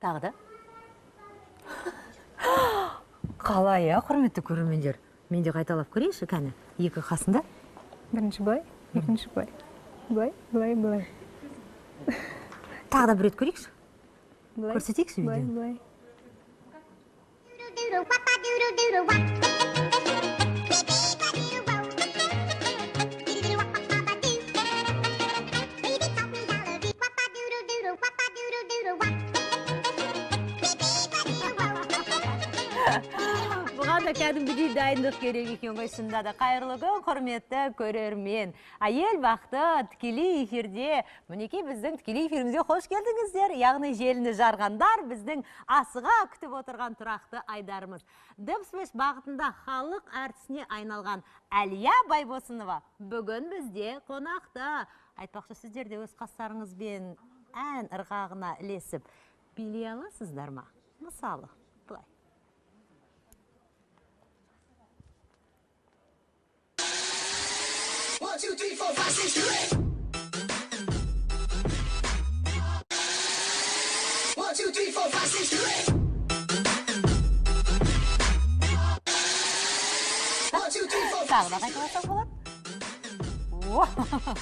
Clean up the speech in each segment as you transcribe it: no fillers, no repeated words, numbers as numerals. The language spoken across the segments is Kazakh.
Тағы да. Қалай, құрметті көрермендер. Мен де қайталап көрейінші, кәні. Екі қасында. Бірінші былай, екінші былай. Былай, былай, былай. Тағы да бір рет көрейікші. Былай. Көрсетейікші Былай, видеоны. былай. Бұған да кәдімгідей дайындық керек екен ғой, шынында да. Қайырлы күн, құрметті көрермен. Әйел бақты тікелей эфирде, мінекей біздің тікелей эфирімізге қош келдіңіздер. Яғни желіні жарғандар біздің асыға күтіп отырған тұрақты айдарымыз. Дыбспеш бағытында халық әртісіне айналған Әлия Байбосынова бүгін бізде қонақта. Айтпақшы, сіздер де өз қастарыңызбен ән ырғағына ілесіп билей аласыздар ма? Мысалы, былай. One, two, three, four, five, six, seven. One, two, three, four, five, six, seven. One, two, three, four, five. Тағы да қайталасақ болады?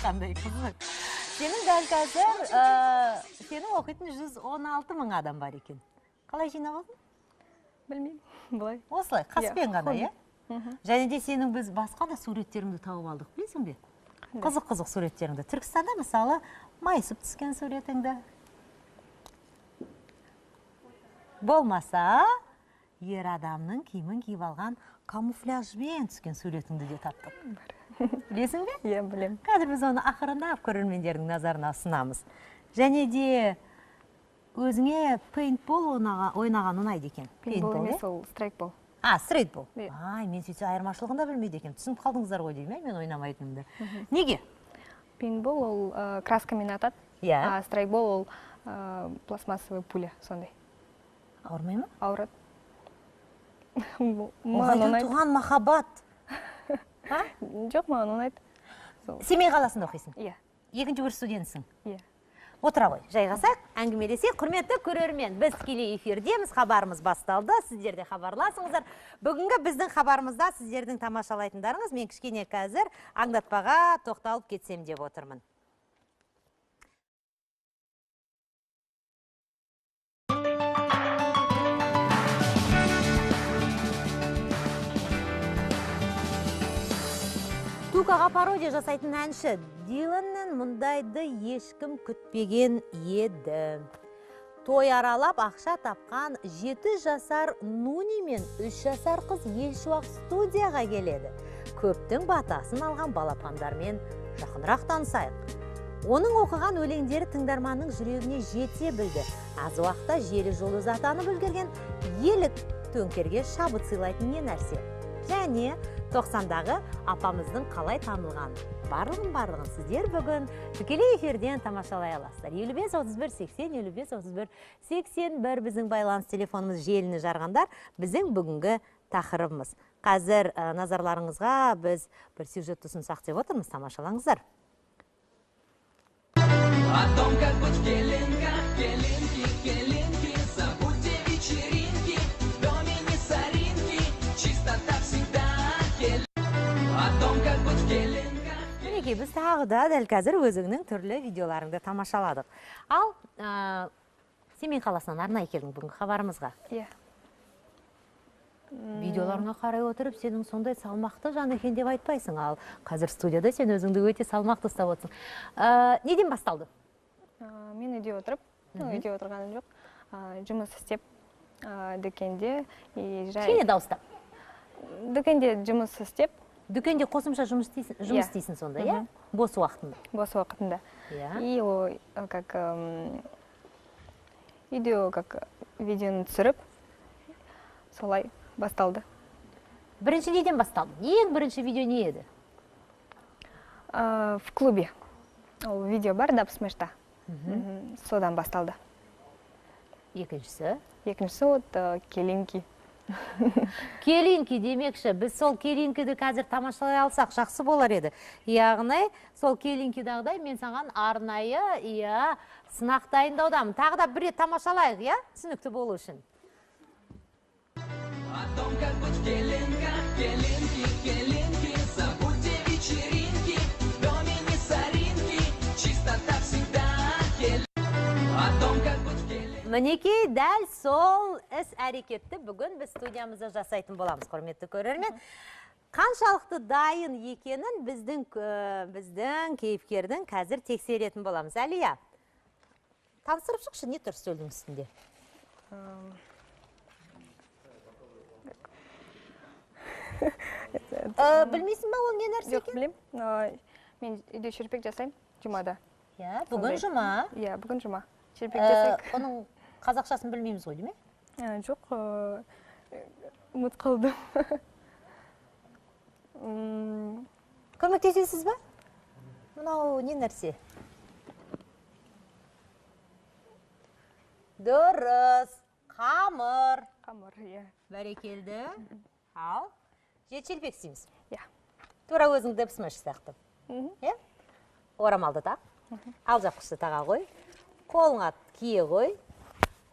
Қандай қызық. Сенің дәл қазір, сенің оқитын 116 мың адам бар екен. Қалай жинап алдың? Білмеймін, былай. Осылай, қаспен ғана, е? Және де сенің біз басқа да суреттеріңді тауып алдық, білесің бе? Қызық-қызық суреттеріңді. Түркістанда, мысалы, майысып түскен суретіңді. Болмаса, ер адамның киімін киіп алған камуфляжбен түскен суретіңді де таптық. Білесің бе? Иә, білем. Қазір біз оны ақырындап көрермендердің назарына ұсынамыз. Және де өзіңе пейнтбол ойнаған ұнайды екен. Пейнтбол емес, ол страйкбол. Стрейтбол. Ай, мен сөйтсе айырмашылығын да білмейді екен. Түсініп қалдыңыздар ғой деймін, мен ойнамайтынымды. Неге? Пейнтбол ол краскамен атады. Иә. Страйкбол ол пластмассовый пуля, сондай. Ауырмай ма? Ауырады. Оғайдан туған махаббат. Жоқ, маған ұнайды. Семей қаласында оқисың? Иә. Екінші курс студентсің? Иә. Отыра ғой, жайғасақ, әңгімелесек. Құрметті көрермен, біз тікелей эфирдеміз, хабарымыз басталды, сіздер де хабарласыңыздар. Бүгінгі біздің хабарымызда сіздердің тамашалайтындарыңыз, мен кішкене қазір аңдатпаға тоқталып кетсем деп отырмын. Тукаға пародия жасайтын әнші Диланнан мұндайды ешкім күтпеген еді. Той аралап ақша тапқан 7 жасар Нуни мен 3 жасар қыз елшуақ студияға келеді. Көптің батасын алған балапандармен жақынырақ танысайық. Оның оқыған өлеңдері тыңдарманның жүрегіне жете білді. Аз уақытта желі жұлдыз атанып үлгерген елік төңкерге шабыт сыйлайтын не нәрсе. Және 90-дағы апамыздың қалай танылған. Барлығын сіздер бүгін тікелей эфирден тамашалай аласыздар. 55-31-80, 55-31-81 біздің байланыс телефонымыз желіні жарғандар. Біздің бүгінгі тақырыбымыз. Қазір назарларыңызға біз бір сюжет ұсынсақ деп отырмыз, тамашалаңыздар. О том, как быть келинка, келинки, келинки, забудьте вечеринки, в доме не соринки, чистота всегда келин. О том, как быть келинка. Мінекей, біз тағы да дәл қазір өзіңнің түрлі видеоларыңды тамашаладық. Ал Семей қаласынан арнайы келдің бүгінгі хабарымызға. Иә. Видеоларыңа қарай отырып, сенің сондай салмақты жан екен деп айтпайсың. Ал қазір студияда сен өзіңді өте салмақты ұстап отырсың. Неден басталды? Мен үйде отырып, үйде отырғаным жоқ. Жұмыс істеп, дүкенде. Кішкене дауыстап. Дүкенде жұмыс істеп. Дүкенде қосымша жұмыс істейсің сонда, иә? Бос уақытында. Бос уақытында. И как видеоны түсіріп, солай басталды. Бірінші неден басталды? Ең бірінші видео не еді? В клубе. Ол видео бар, даб смешта. Содан басталды. Екіншісі? Екіншісі вот келинки. Келинки демекші, біз сол келинкіді қазір тамашалай алсақ жақсы болар еді. Яғни, сол келинкидағыдай мен саған арнайы, сынақ дайындаудамын. Тағы да бір рет тамашалайық, түсінікті болу үшін. О том, как быть келинка, келинки, келинки, забудьте вечеринки, в доме не соринки, чистота всегда келинка. О том, как быть келинка. Мінекей, дәл сол іс әрекетті бүгін біз студиямызда жасайтын боламыз, құрметті көрермен. Қаншалықты дайын екенін біздің кейіпкердің қазір тексеретін боламыз. Әлия, таныстырып шықшы, не тұр үстелдің үстінде? Білмейсің ба, ол не нәрсе Жоқ, екен? білем. Мен үйде шерпек жасаймын, жұмада. Бүгін жұма. Бүгін жұма. Шерпек жасайық. Оның қазақшасын білмейміз ғой, деме? Жоқ, ұмыт қалдым. Көмектесесіз ба? Мынау не нәрсе? Дұрыс. Қамыр. Қамыр, Бәрекелді. Ал. Шелпек істейміз. Тура өзіңді пісмеші сияқты. Орамалды тақ. Ал жапқышты таға қой. Қолыңа кие қой.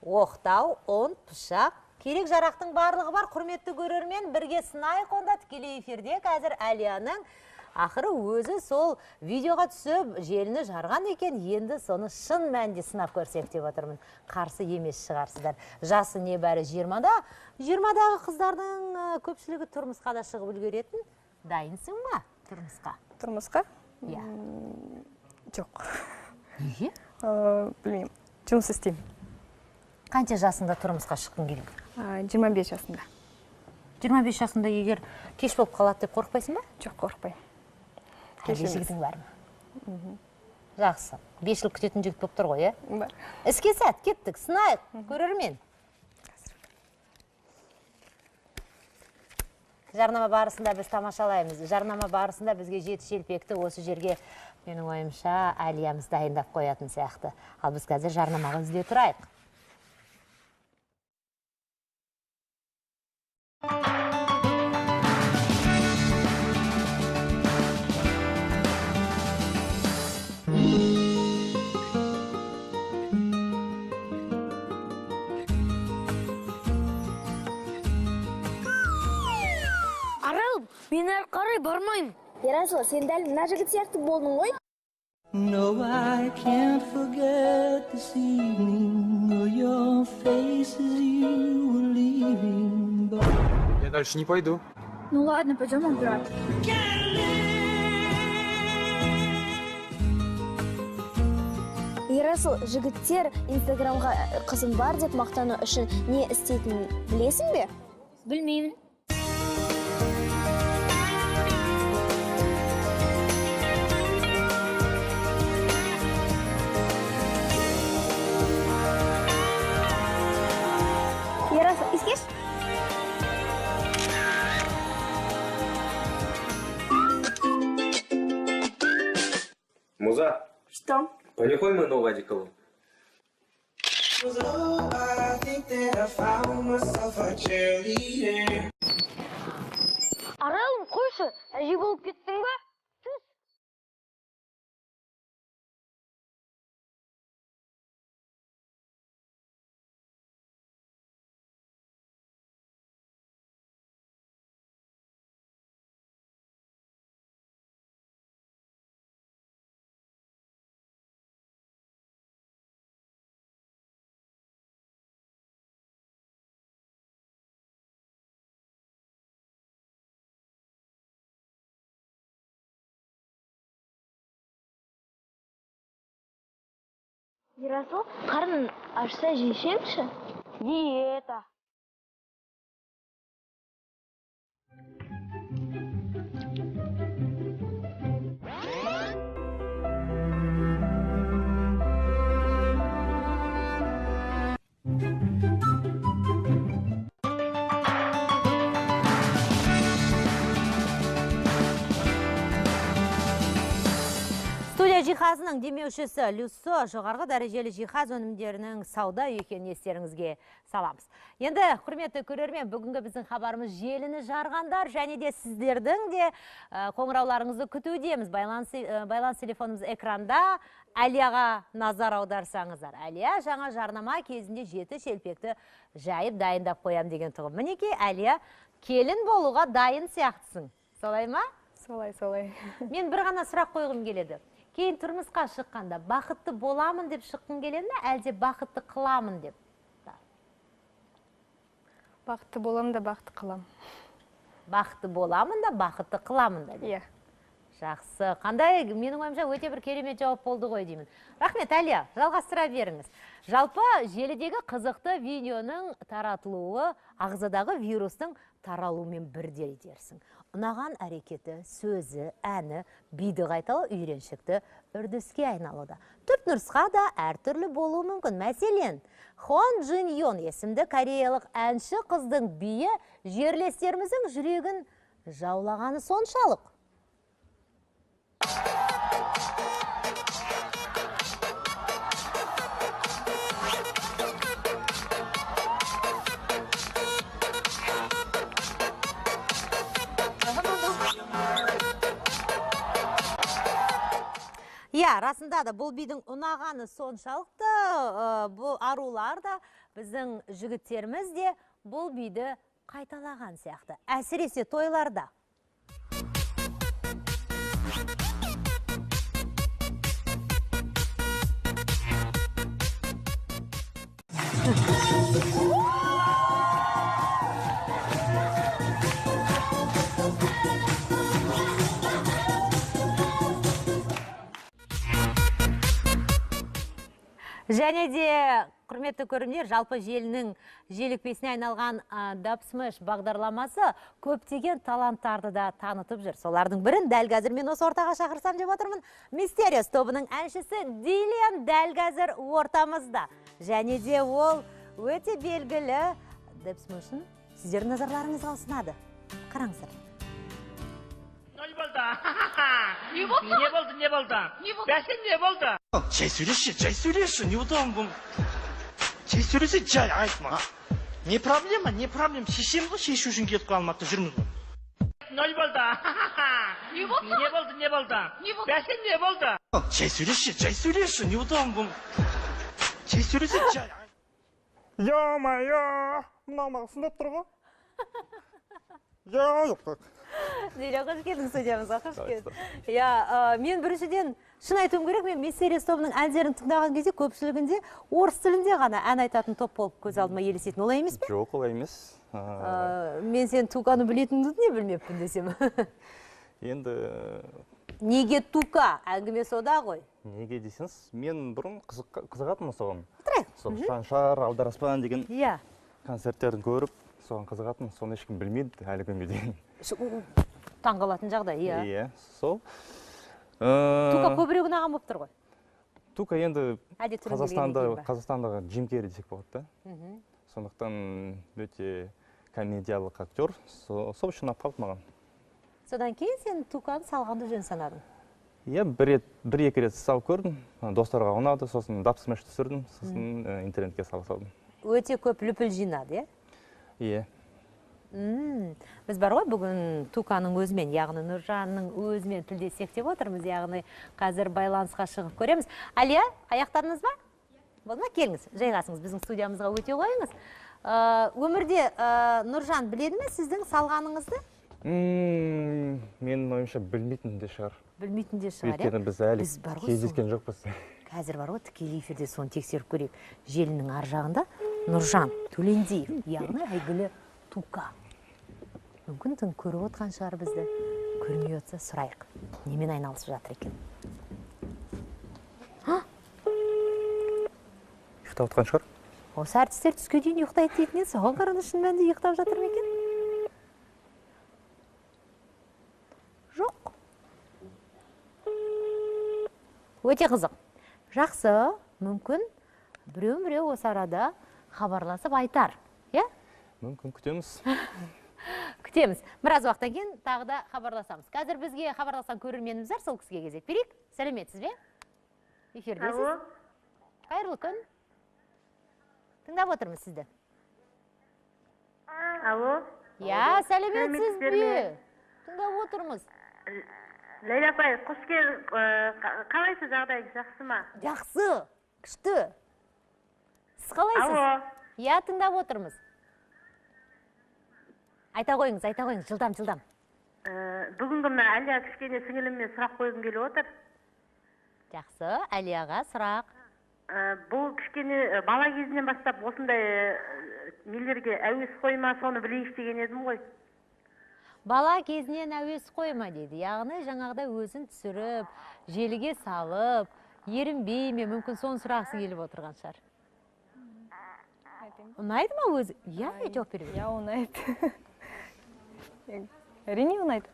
Оқтау, ұн, пышақ. Керек жарақтың барлығы бар. Құрметті көрермен, бірге сынайық онда. Тікелей эфирде қазір Әлияның ақыры өзі сол видеоға түсіп, желіні жарған екен. Енді соны шын мәнде сынап көрсек деп отырмын. Қарсы емес шығарсыздар. Жасы не бәрі 20-да. 20-дағы қыздардың көпшілігі тұрмысқа да шығып үлгеретін. Дайынсың ба тұрмысқа? Тұрмысқа? Жоқ. Неге? Білмеймін. Жұмыс істеймін. Қанша жасында тұрмысқа шыққың келеді? 25 жасында. 25 жасында егер кеш болып қалады деп қорықпайсың ба? Жоқ, қорықпаймын. Әлде жігітің бар ма? Жақсы. 5 жыл күтетін жігіт болып тұр ғой, Бар. Іске сәт, кеттік, сынайық, көрермен. Жарнама барысында біз тамашалаймыз. Жарнама барысында бізге 7 шелпекті осы жерге, менің ойымша, Әлиямыз дайындап қоятын сияқты. Ал біз қазір жарнамаға ізде тұрайық. Мен әрі қарай бармаймын. Ерасыл, сен дәл мына жігіт сияқты болдың ғой? No, I can't forget this evening or your face as you were leaving. Я дальше не пойду. Ну ладно, пойдем играть. Ерасыл, жігіттер Инстаграмға қызым бар деп мақтану үшін не істейтінін білесің бе? Білмеймін. Ерасыл, искеш? Муза, Что? понюхай моего Вадикова. Аралым, қойшы, әже болып кеттің ба? Ерасыл, қарның ашса жейшемші? Диета. Студия жиһазының демеушісі Люсо жоғарғы дәрежелі жиһаз өнімдерінің сауда екенін естеріңізге саламыз. Енді, құрметті көрермен, бүгінгі біздің хабарымыз желіні жарғандар және де сіздердің де қоңырауларыңызды күтудеміз. Байланыс телефонымыз экранда. Әлияға назар аударсаңыздар. Әлия жаңа жарнама кезінде 7 шелпекті жайып дайындап қоям деген тұғым. Мінекей, Әлия келін болуға дайын сияқтысың. Солай ма? Солай. Мен бір ғана сұрақ қойғым келеді. Кейін тұрмысқа шыққанда бақытты боламын деп шыққың келеді ме, әлде бақытты қыламын деп? Бақытты боламын да бақытты қылам. Бақытты боламын да бақытты қыламын да деп. Иә. Жақсы. Қандай, менің ойымша өте бір керемет жауап болды ғой деймін. Рахмет, Әлия, жалғастыра беріңіз. Жалпы желідегі қызықты видеоның таратылуы ағзадағы вирустың таралуымен бірдей дерсің. Ұнаған әрекеті, сөзі, әні, биді қайталы үйреншікті үрдіске айналуда. Түп нұсқа да әртүрлі болуы мүмкін. Мәселен, Хон Джин Йон есімді кореялық әнші қыздың биі жерлестеріміздің жүрегін жаулағаны соншалық. Расында да бұл бидің ұнағаны соншалықты, бұл арулар да, біздің жігіттеріміз де бұл биді қайталаған сияқты. Әсіресе тойларда. Және де, құрметті көрімдер, жалпы желінің желікпесіне айналған Дабсмэш бағдарламасы көптеген таланттарды да танытып жүр. Солардың бірін дәл қазір мен осы ортаға шақырсам деп отырмын. Mysterious тобының әншісі Дилиан дәл қазір ортамызда. Және де ол өте белгілі Дабсмэшін сіздердің назарларыңызға ұсынады. Қараңыздар. Не болды? Бәсен не болды? Жай сөйлеші, неудобно. Жай сөйлесе жай айтма. Не проблема, шешем ғой, шешу үшін кетіп қалмақты жүрміз ғой. Нөл болды. Не болды? Бәсен не болды? Жай сөйлеші, неудобно. Жай сөйлесе жай айтма. Ё-майо, мынау маған сындап тұр ғой. Жоқ. Деля, қош келдің студиямызға, қош келдің. Мен біріншіден шын айтуым керек, мен Mysterious тобының әндерін тыңдаған кезде көпшілігінде орыс тілінде ғана ән айтатын топ болып көз алдыма елестейтін. Олай емес пе? Жоқ, олай емес. Мен сен Туканы білетініңді не білмеппін десем. Енді... Неге Тука? Әңгіме сода ғой. Неге десеңіз, мен бұрын қызығатым соған. Тұрайық. Шаншар, Алдараспан деген концерттерін көріп, соған қызығатым. Соны ешкім білмейді әлі күнге дейін. Таңғалатын жағдай, иә. Сол. Тука көбірек ұнаған болып тұр ғой. Тука енді Қазақстандағы Джим Керри десек болады. Сондықтан өте комедиялық актер. Сол үшін ұнап қалды маған. Содан кейін сен Туканы салғанды жөн санадың? Иә, бір-екі рет салып көрдім. Достарға ұнады, сосын Дабсмэш түсірдім, сосын интернетке салдым. Өте көп лүпіл жинады, иә? Біз бар ғой бүгін Туканың өзімен, яғни Нұржанның өзімен тілдесек деп отырмыз, яғни қазір байланысқа шығып көреміз. Әлия, аяқтадыңыз ба? Болма, келіңіз, жайғасыңыз, біздің студиямызға өте қойыңыз. Өмірде Нұржан біледі ме сіздің салғаныңызды? Менің ойымша білмейтін де шығар. Білмейтін де шығар, өйткені біз әлі кездескен жоқпыз. Қазір бар ғой, тікелей эфирде соны тексеріп көрейік. Желінің ар жағында Нұржан Төлендиев, яғни әйгілі Тука. Мүмкін тың көріп отқан шығар бізді. Көрмей отса сұрайық. Немен айналысып жатыр екен? Ұйықтап отқан шығар? Осы әртістер түске дейін ұйықтайды дейтінен, соған қараны шын мәнінде ұйықтап жатыр ма екен? Жоқ. Өте қызық. Жақсы, мүмкін біреу осы арада хабарласып айтар. Мүмкін күтеміз. Күтеміз. Біраз уақыттан кейін тағы да хабарласамыз. Қазір бізге хабарласқан көрерменіміз бар, сол кісіге кезек берейік. Сәлеметсіз бе? Эфирдесіз. Қайырлы күн. Тыңдап отырмыз сізді. Алло. Я, сәлеметсіз бе? Тыңдап отырмыз. Ләйлә апай, қош кел. Қалайсыз, жағдайыңыз жақсы ма? Жақсы, күшті. Сіз қалайсыз? Алло. Я, тыңдап отырмыз. Айта қойыңыз, жылдам. Бүгінгі мына Әлия кішкене сіңіліммен сұрақ қойғым келіп отыр. Жақсы, Әлияға сұрақ. Бұл кішкене бала кезінен бастап осындай нелерге әуес қойма, соны білейік деген едім ғой. Бала кезінен әуес қойма дейді. Яғни жаңағыда өзін түсіріп, желіге салып, ерінбей ме, мүмкін соны сұрағысы келіп отырған шығар. Ұнайды ма өзі? Я, жауап беремін. Я, ұнайды. Әрине ұнайды.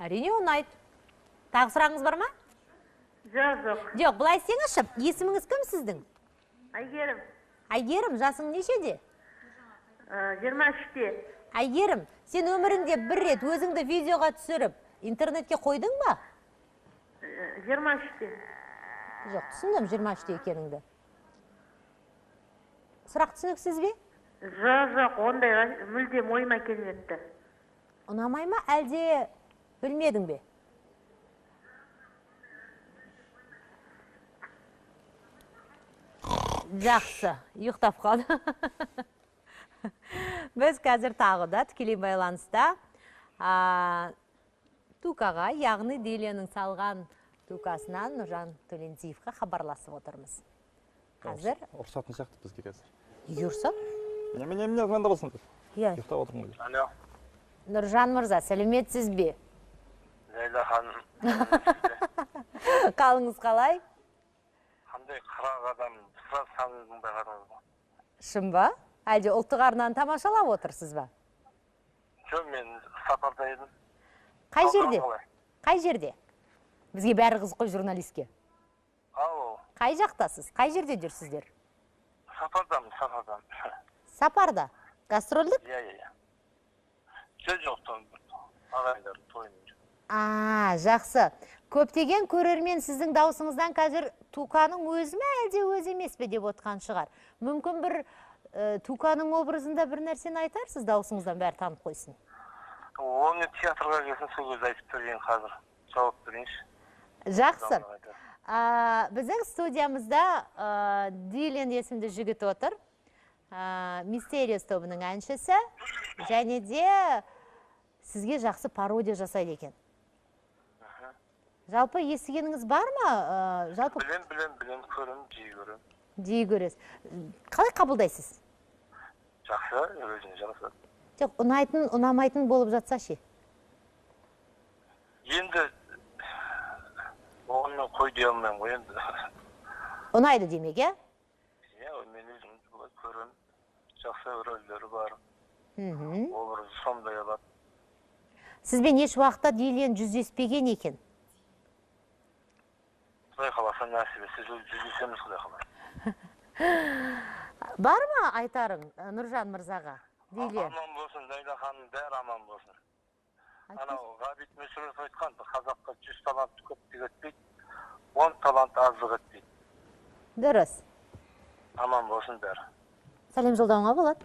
Әрине ұнайды. Тағы сұрағыңыз бар ма? Жоқ. Жоқ, бұлай сеңізші, есіміңіз кім сіздің? Айгерім. Айгерім, жасың нешеде? 23-те. Айгерім, сен өміріңде бір рет өзіңді видеоға түсіріп, интернетке қойдың ба? 23-те. Жоқ, түсіндім 23-те екеніңді. Сұрақ түсініксіз бе? Жоқ, ондай мүлдем ойыма келмепті. Ұнамай ма, әлде білмедің бе? Жақсы, ұйықтап қалды. Біз қазір тағы да тікелей байланыста Тукаға, яғни Диленің салған Тукасынан Нұржан Төлендиевқа хабарласып отырмыз. Қазір... Ұрсатын сияқты бізге қазір. Неге ұрсат? Немене звонда болсын деп. Ұйықтап отырмын ғой. Алло. Нұржан мырза, сәлеметсіз бе? Ләйлә ханым. Қалыңыз қалай? Қандай қырақ адам, сұрап саныңыздың байғадыңыз ба? Шын ба? Әлде ұлттық арнаны тамашалап отырсыз ба? Жоқ, мен сапарда едім. Қай жерде? Қай жерде? Бізге бәрі қызық қой журналистке. Алло. Қай жақтасыз? Қай жерде жүрсіздер? Сапардамын. Сапарда? Гастрольдік? Иә. Жоқ, ағайындар тойын. Жақсы. Көптеген көрермен сіздің даусыңыздан қазір Туканың өзі ме, әлде өзі емес пе деп отқан шығар. Мүмкін бір Туканың образында бір нәрсені айтарсыз, даусыңыздан бәрі танып қойсын. Оны театрға келсін, сол көз айтып берейін қазір. Жауап берейінші. Жақсы. Біздің студиямызда Дилен есімді жігіт отыр. Мистериос тобының әншісі. Және де сізге жақсы пародия жасайды екен. Жалпы естігеніңіз бар ма? Білем, көрім, жиі көрім. Жиі көресіз. Қалай қабылдайсыз? Жақсы, өзіне жақсы. Жоқ, ұнайтын, ұнамайтын болып жатса ше? Енді, оғынмен қой дей алмайым ғой енді. Ұнайды демек, е? Иә, мен өзім көрім, жақсы рөлдері бар. Образы сондай алады. Сізбен еш уақытта Дилен жүздеспеген екен? Құдай қаласа нәсібі, сіз жүздесеміз құдай қаласа. Бар ма айтарың Нұржан мырзаға? Дилен. Аман болсын, Ләйлә ханым, бәрі аман болсын. Анау Ғабит Мүсірев айтқан, қазаққа 100 талант көптік етпейді, 10 талант аздық етпейді. Дұрыс. Аман болсын бәрі. Сәлем жолдауыңа болады?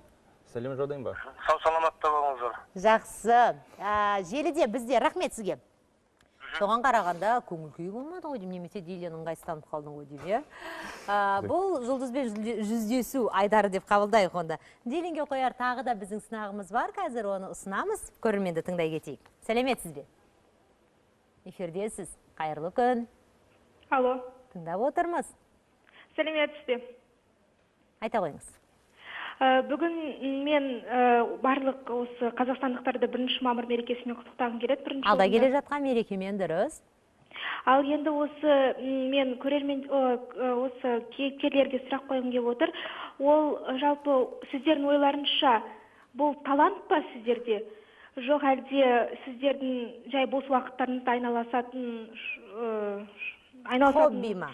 Сәлем жолдайын ба? Сау саламатта болыңыздар. Жақсы. Желіде бізде рахмет сізге. Соған қарағанда көңіл күй болмады ғой деймін, немесе Дилен ыңғайсызданып қалдың ғой деймін. Бұл жұлдызбен жүздесу айдары деп қабылдайық онда. Диленге қояр тағы да біздің сынағымыз бар, қазір оны ұсынамыз. Көрерменді тыңдай кетейік. Сәлеметсіз бе? Эфирдесіз. Қайырлы күн. Алло. Тыңдап отырмыз. Сәлеметсіз бе? Айта қойыңыз. Бүгін мен барлық осы қазақстандықтарды 1 мамыр мерекесімен құттықтағым келеді. Алда келе жатқан мерекемен дұрыс. Ал енді осы мен көрермен осы кейіпкерлерге сұрақ қойғым келіп отыр. Ол жалпы сіздердің ойларыңызша бұл талант па сіздерде? Жоқ әлде сіздердің жай бос уақыттарыңызда айналысатын хобби ма?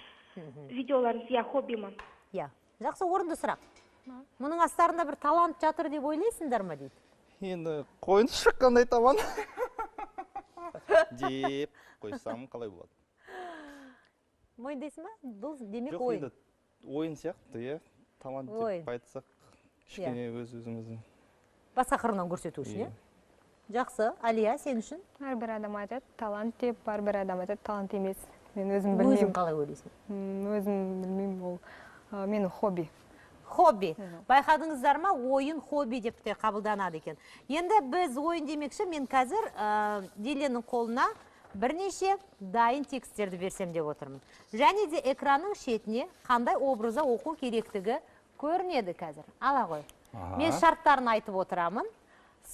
Видеоларыңыз, иә, хобби ма? Иә, жақсы орынды сұрақ. Мұның астарында бір талант жатыр деп ойлайсыңдар ма дейді? Енді қойыңызшы қандай табан деп қойсам қалай болады? Мойындайсың ба? Бұл демек Жоқ, ойын. енді ойын сияқты, иә. Талант деп айтсақ, кішкене өз-өзіміздің. Басқа қырынан көрсету үшін, иә? Жақсы. Алия, сен үшін? Әрбір адам айтады, талант деп, әрбір адам айтады, талант емес. Мен өзім білмеймін. Өзің қалай ойлайсың? Өзім білмеймін, ол менің хобби. Хобби. Байқадыңыздар ма? Ойын хобби деп те қабылданады екен. Енді біз ойын демекші, мен қазір Диленің қолына бірнеше дайын тексттерді берсем деп отырмын. Және де экранның шетіне қандай образа оқу керектігі көрінеді қазір. Ала ғой. Мен шарттарын айтып отырамын.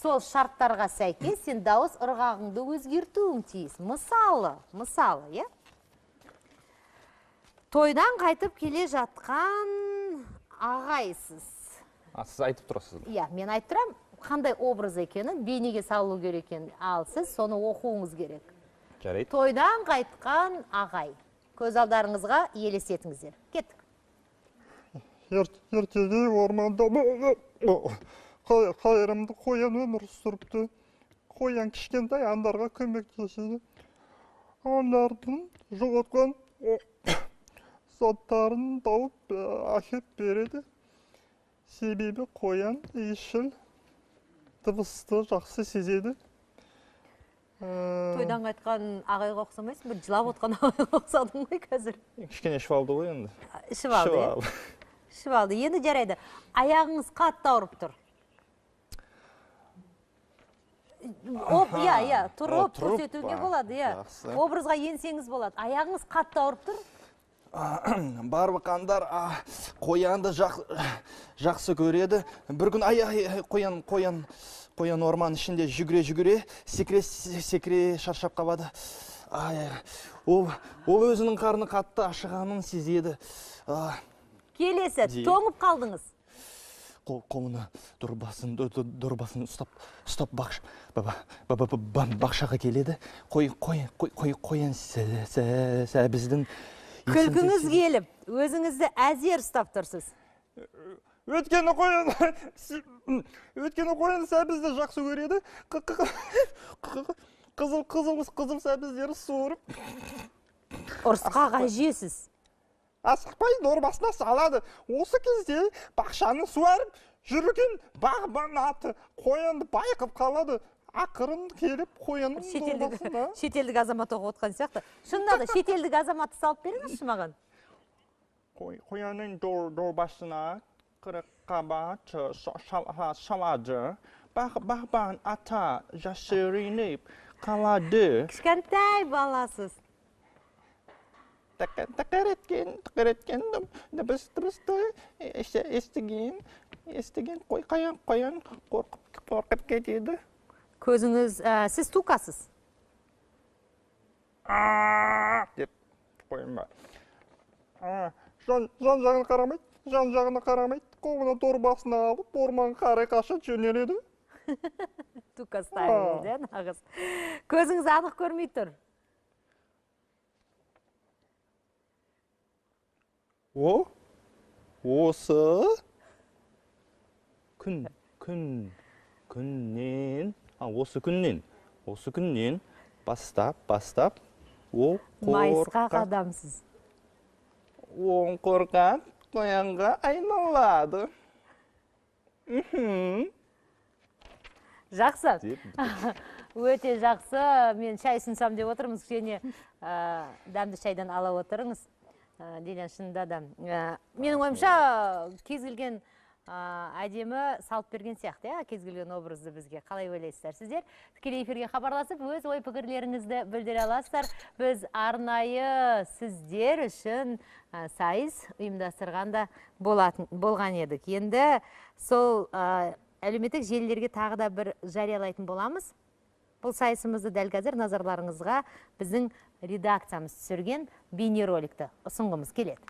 Сол шарттарға сәйкес сен дауыс ырғағыңды өзгертуің тиіс. Мысалы, е? Тойдан қайтып келе жатқан ағайсыз. Сіз айтып тұрасыз. Иә, мен айтып тұрам, қандай образ екенін, бейнеге салу керек екен. Ал сіз соны оқуыңыз керек. Жарайды. Тойдан қайтқан ағай. Көз алдарыңызға елестетіңіздер. Кеттік. Ертеде орманда қайырымды қоян өмір сүріпті. Қоян кішкентай андарға көмектеседі. Андардың жоғалтқан заттарын тауып әкеп береді. Себебі қоян иісшіл дыбысты жақсы сезеді. Тойдан қайтқан ағайға ұқсамайсың, бір жылап отқан ағайға ұқсадың ғой қазір. Кішкене ішіп алды ғой енді. Ішіп алды. Ішіп алды. Енді жарайды. Аяғыңыз қатты ауырып тұр. Иә, тұрып көрсетуге болады, иә. Образға енсеңіз болады. Аяғыңыз қатты ауырып тұр. Барбықандар қоянды жақсы көреді. Бір күн қоян орман ішінде жүгіре, секіре шаршап қабады. Ол өзінің қарны қатты ашығанын сезеді. Келесі, тоңып қалдыңыз. Қолына дұрбасын ұстап бақшаға келеді. Қоян сәбіздің күлкіңіз келіп, өзіңізді әзер ұстап тұрсыз. Өткені қоян сәбізді жақсы көреді. Қызыл сәбіздері суырып. Ұрысқа жесіз. Асықпай дорбасына салады. Осы кезде бақшаны суарып жүрген бағбан аты қоянды байқап қалады. Ақырын келіп қоянның дорбасына. Шетелдік азамат оқып отқан сияқты. Шынында да шетелдік азаматты салып беріңізші маған. Қоянның дорбасына қырыққабат шалады. Бағбан ата жасырынып қалады. Кішкентай баласыз. Тақыр еткен дыбысты естіген қоян қорқып кетеді. Көзіңіз, сіз тукасыз? Деп қойын ба. Жан жағына қарамайды, қолына дорбасына алып, орман қарай қашып жөнеледі. Тука стайлы, нағыз. Көзіңіз анық көрмей тұр. Осы күннен бастап майысқақ адамсыз. Оң қорған қоянға айналады. Жақсы. Өте жақсы. Мен шай ұсынсам деп отырмыз. Кішкене дәмді шайдан ала отырыңыз. Дилен, шынында да. Менің ойымша кез келген әдемі салып берген сияқты, кез келген образды бізге. Қалай ойлайсыздар сіздер? Тікелей эфирге хабарласып, өз ой пікірлеріңізді білдіре аласыздар. Біз арнайы сіздер үшін сайыс ұйымдастырғанда болған едік. Енді сол әлеуметтік желілерге тағы да бір жариялайтын боламыз. Бұл сайысымызды дәл қазір назарларыңызға біздің редакциямыз түсірген бейнероликті ұсынғымыз келеді.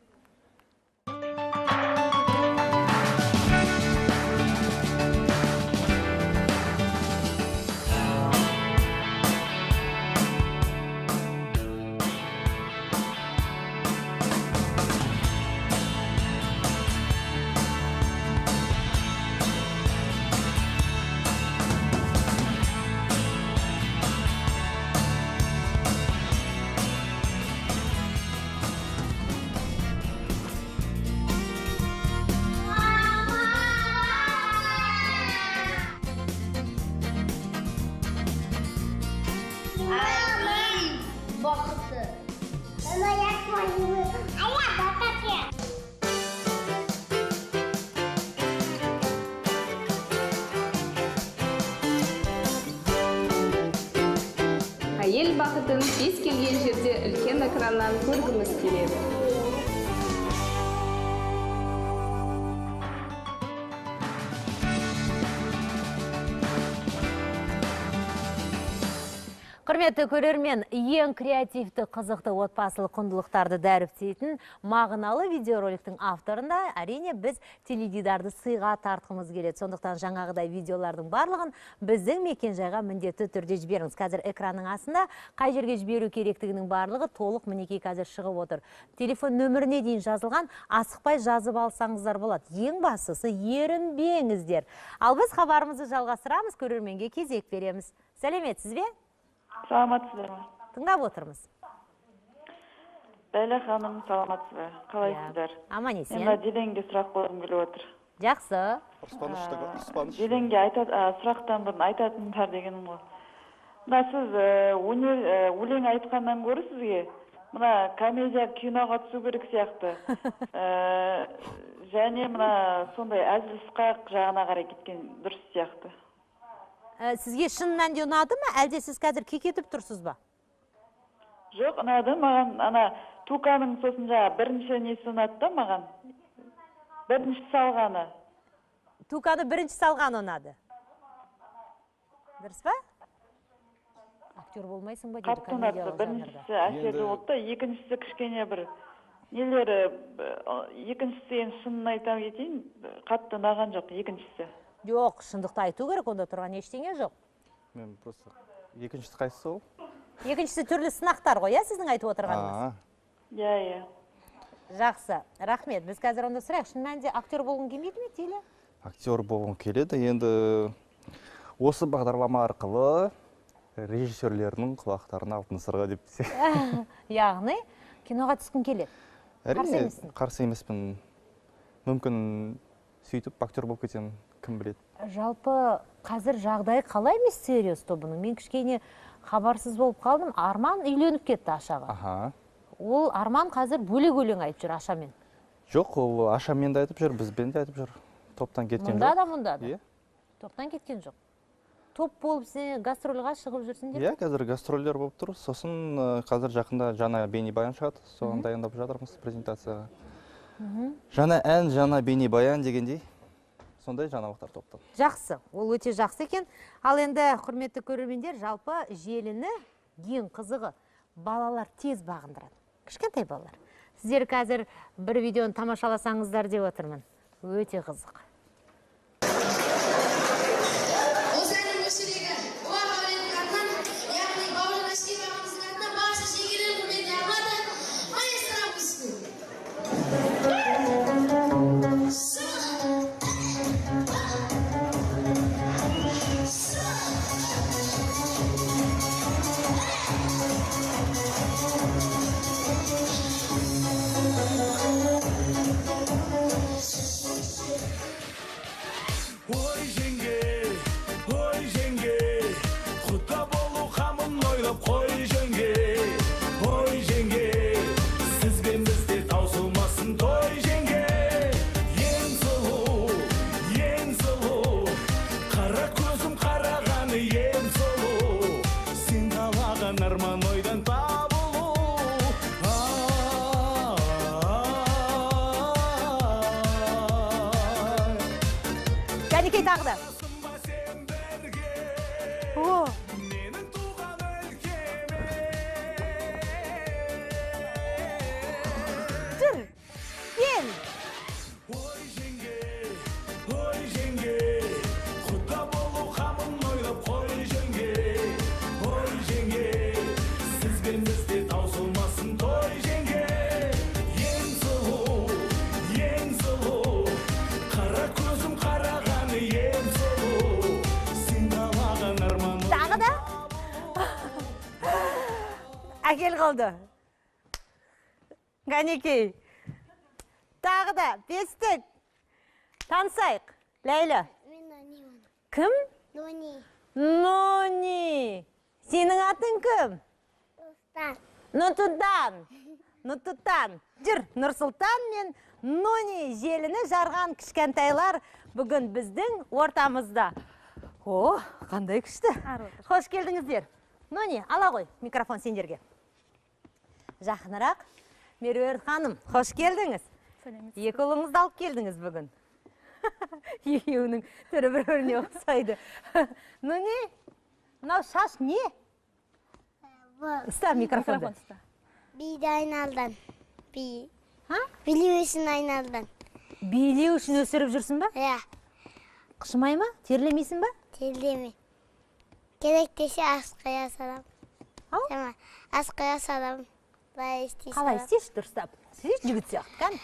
бақытын кез келген жерде үлкен экраннан көргіміз келеді. Құрметті көрермен, ең креативті, қызықты отбасылық құндылықтарды дәріптейтін мағыналы видеороликтің авторында әрине біз теледидарды сыйға тартқымыз келеді. Сондықтан жаңағыдай видеолардың барлығын біздің мекенжайға міндетті түрде жіберіңіз. Қазір экранның астында қай жерге жіберу керектігінің барлығы толық мінекей қазір шығып отыр. Телефон нөміріне дейін жазылған, асықпай жазып алсаңыздар болады. Ең бастысы ерінбеңіздер. Ал біз хабарымызды жалғастырамыз, көрерменге кезек береміз. Сәлеметсіз бе? Саламатсыздар ма? Тыңдап отырмыз. Бәлі ханым, саламатсыз ба? Қалайсыздар? Аман есен. Мен Желенге сұрақ қойғым келіп отыр. Жақсы. Желенге сұрақтан бұрын айтатын бар дегенім ғой. Мына сіз өлең айтқаннан гөрі сізге мына комедия киноға түсу керек сияқты. Және мына сондай әзіл-сықақ жағына қарай кеткен дұрыс сияқты. Сізге шын мәнде ұнады ма, әлде сіз қазір кекетіп тұрсыз ба? Жоқ, ұнады. Маған ана Туканың сосын жаңа бірінші несі ұнады да маған. Бірінші салғаны. Туканы бірінші салғаны ұнады. Дұрыс па? Актер болмайсың ба? Қатты ұнады. Біріншісі әсерлі болды да, екіншісі кішкене бір нелері, екіншісі енді шынын айтам кетейін, қатты ұнаған жоқ екіншісі. Жоқ, шындықты айту керек, онда тұрған ештеңе жоқ. Мен просто екіншісі қайсысы ол? Екіншісі түрлі сынақтар ғой, сіздің айтып отырғаныңыз? Иә. Жақсы, рахмет. Біз қазір онда сұрайық, шын мәнінде актер болғың келмейді ме, Теле? Актер болғым келеді. Енді осы бағдарлама арқылы режиссерлердің құлақтарына алтын сырға деп десек. Яғни, киноға түскің келеді? Әрине, қарсы емеспін. Мүмкін сөйтіп актер болып кетемін, кім біледі. Жалпы қазір жағдай қалай Мистериос тобының? Мен кішкене хабарсыз болып қалдым. Арман үйленіп кетті Ашаға. Ол Арман қазір бөлек өлең айтып жүр Ашамен. Жоқ, ол Ашамен де айтып жүр, бізбен де айтып жүр. Топтан кеткен жоқ. Мұнда да. Топтан кеткен жоқ. Топ болып сен гастрольға шығып жүрсің деп? Иә, қазір гастрольдер болып тұр. Сосын қазір жақында жаңа бейнебаян шығады. Соған дайындап жатырмыз презентацияға. Жаңа ән, жаңа бейнебаян дегендей. Сондай жаңалықтар топтан. Жақсы, ол өте жақсы екен. Ал енді құрметті көрермендер, жалпы желіні ең қызығы балалар тез бағындырады. Кішкентай балалар. Сіздер қазір бір видеоны тамашаласаңыздар деп отырмын. Өте қызық. Кәнекей тағы да. Жүр, кел. Әкел қалды. Кәнекей. Тағы да, бестік. Танысайық. Ләйлі. Мен Нонимын. Кім? Нони. Нони. Сенің атың кім? Нұрсұлтан. Нұрсұлтан. Жүр, Нұрсұлтан мен Нони желіні жарған кішкентайлар бүгін біздің ортамызда. О, қандай күшті. Қош келдіңіздер. Нони, ала ғой, микрофон сендерге. Жақынырақ. Меруерт ханым, қош келдіңіз. Екі ұлыңызды алып келдіңіз бүгін. Екеуінің түрі бір-біріне ұқсайды. Нони, мынау шаш не? Ұста микрофонды. Биді айналдан. Билеу үшін айналдан. Билеу үшін өсіріп жүрсің ба? Иә. Қышымай ма? Терлемейсің ба? Терлеме. Керек десе ас қоя салам. Ас қоя салам. Қалай істеші дұрыстап? Сіз жігіт сияқты, кән?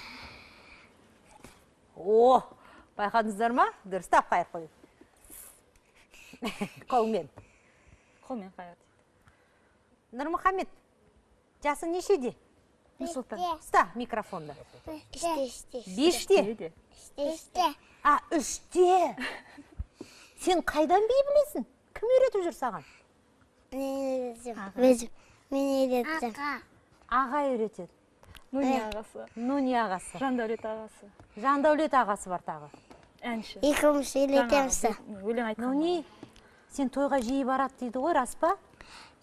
О, байқадыңыздар ма? Дұрыстап қайыр қойып. Қолмен. Қолмен қайыр. Нұрмұхаммед, жасың нешеде? Нұрсұлтан. Ұста микрофонды. Беште. А, үште. Сен қайдан бей білесің? Кім үйретіп жүр саған? Өзім. Мен үйретсем. Аға үйретеді. Нуни ағасы. Нуни ағасы. Жандәулет ағасы. Жандәулет ағасы бар тағы. Әнші. Екеуміз үйретеміз. Өлең айтқан. Нуни, сен тойға жиі барады дейді ғой, рас па?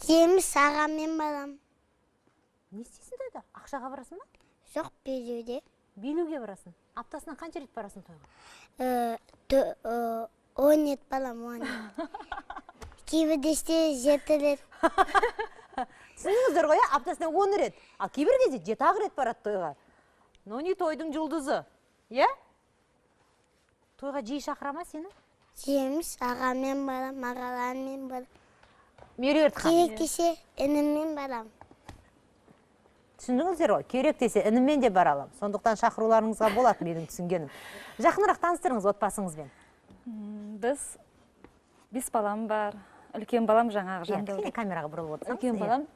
Жеміз ағаммен барам. Не істейсің тойда? Ақшаға барасың ба? Жоқ, билеуде. Билеуге барасың. Аптасына қанша рет барасың тойға? 10 рет барам, 10 рет. Кейбірдесте 7 рет. Түсініңіздер ғой, аптасына 10 рет. Ал кейбір кезде 7 рет барады тойға. Нони тойдың жұлдызы. Е? Тойға жиі шақыра ма сені? Жеміз ағамен барам, ағалармен барам. Меруерт ханым. Керек десе ініммен барам. Түсіндіңіздер ғой, керек десе ініммен де бар алам. Сондықтан шақыруларыңызға болады, менің түсінгенім. Жақынырақ таныстырыңыз отбасыңызбен. Біз 5 балам бар. Үлкен балам жаңағы Жандәулет. Камераға бұрылып отырсаңыз. Үлкен балам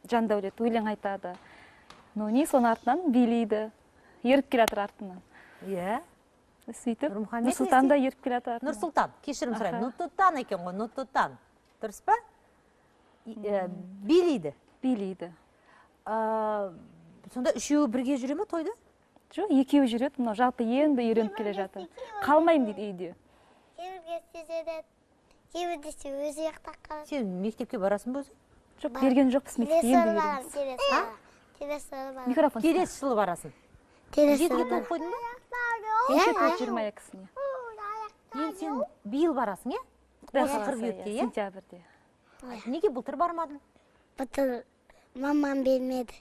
Жандәулет өлең айтады. Нони соның артынан билейді. Еріп келе жатыр артынан. Иә. Сөйтіп, Нұрсұлтан да еріп келе жатыр. Нұрсұлтан, кешірім сұраймын. Нұрсұлтан екен ғой, Нұрсұлтан. Дұрыс па? Билейді. Билейді. Сонда үшеуі бірге жүре ме тойда? Жоқ, екеуі жүреді. Мынау жалпы енді үйреніп келе жатыр. Қалмаймын дейді үйде. Кейбірдесе өзі ұйықтап қалады. Сен мектепке барасың ба өзі? Жоқ, берген жоқпыз мектепке енді үйренеміз. Микрофон. Келесі жылы барасың. Келесі жылы жылы. қойдың ба? 22-сіне. Енді сен биыл барасың, е? Осы қыркүйекте, е? Сентябрьде. Неге былтыр бармадың? Былтыр мамам бермеді.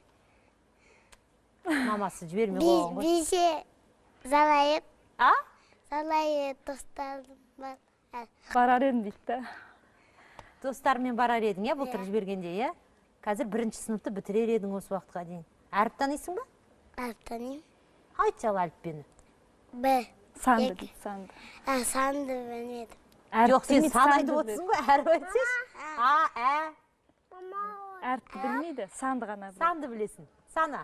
Мамасы жібермей қойған ғой. Бейше залайып. Залайып достарым бар. Барар едім дейді. Достармен барар едің, е, былтыр жібергенде, е? Қазір 1-ші сыныпты бітірер едің осы уақытқа дейін. Әріп танисың ба? Әріп танимын. Айт жал әліппені. Б. Санды дейді, санды. Санды білмедім. Жоқ, сен сан айтып отырсың ғой, әріп айтсеш? Әріпті білмейді, санды ғана біледі. Санды білесің. Сана.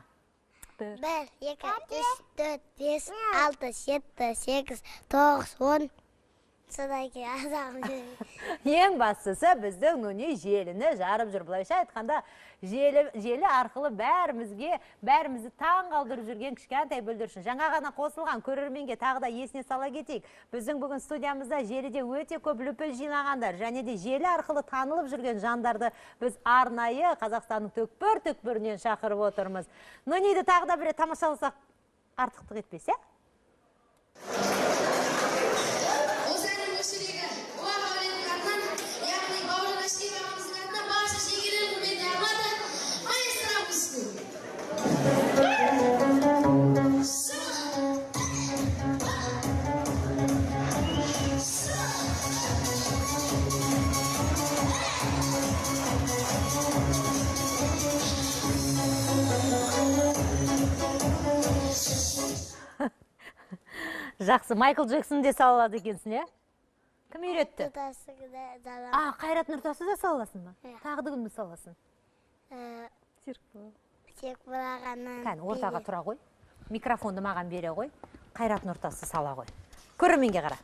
1, 2, 3, 4, 5, 6, 7, 8, 9, 10. Содан кейін азағым жүрмейді. Ең бастысы біздің Нони желіні жарып жүр. Бұлайша айтқанда желі арқылы бәрімізді таң қалдырып жүрген кішкентай бүлдіршін. Жаңа ғана қосылған көрерменге тағы да есіне сала кетейік. Біздің бүгін студиямызда желіде өте көп лүпіл жинағандар және де желі арқылы танылып жүрген жандарды біз арнайы Қазақстанның түкпір-түкпірінен шақырып отырмыз. Нониді тағы да бір тамашаласақ артықтық етпесе? Жақсы, Майкл Джексон де салалады екенсің, е? Кім үйретті? Қайрат Нұртасы да салаласын ба? Тағды кімді салаласын? Серікбол ағанан. Кән, ортаға тұра қой. Микрофонды маған бере қой. Қайрат Нұртасы сала қой. Көрерменге қара.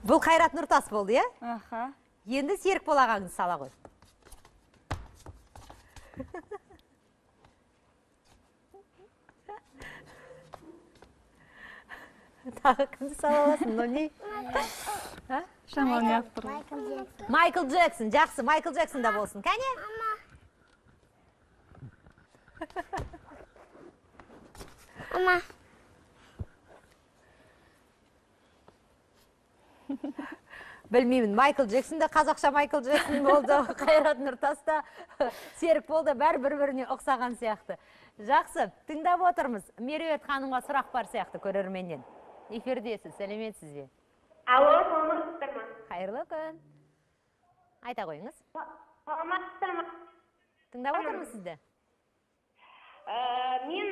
Бұл Қайрат Нұртас болды, е? Енді Серікбол ағаңыз сала қой. Тағы кімді салаласын, Нони? Шамал яқтыр. Майкл Джексон, жақсы, Майкл Джексон да болсын. Кәне? Мама. Білмеймін, Майкл Джексон да қазақша Майкл Джексон болды, Қайрат Нұртас та, Серік болды, бәрі бір-біріне ұқсаған сияқты. Жақсы, тыңдап отырмыз. Меруерт ханымға сұрақ бар сияқты көрерменнен. Эфирдесіз, сәлеметсіз бе? Алло, саламатсыздар ма? Қайырлы күн. Айта қойыңыз. Саламатсыздар ма? Тыңдап отырмыз сізді. Мен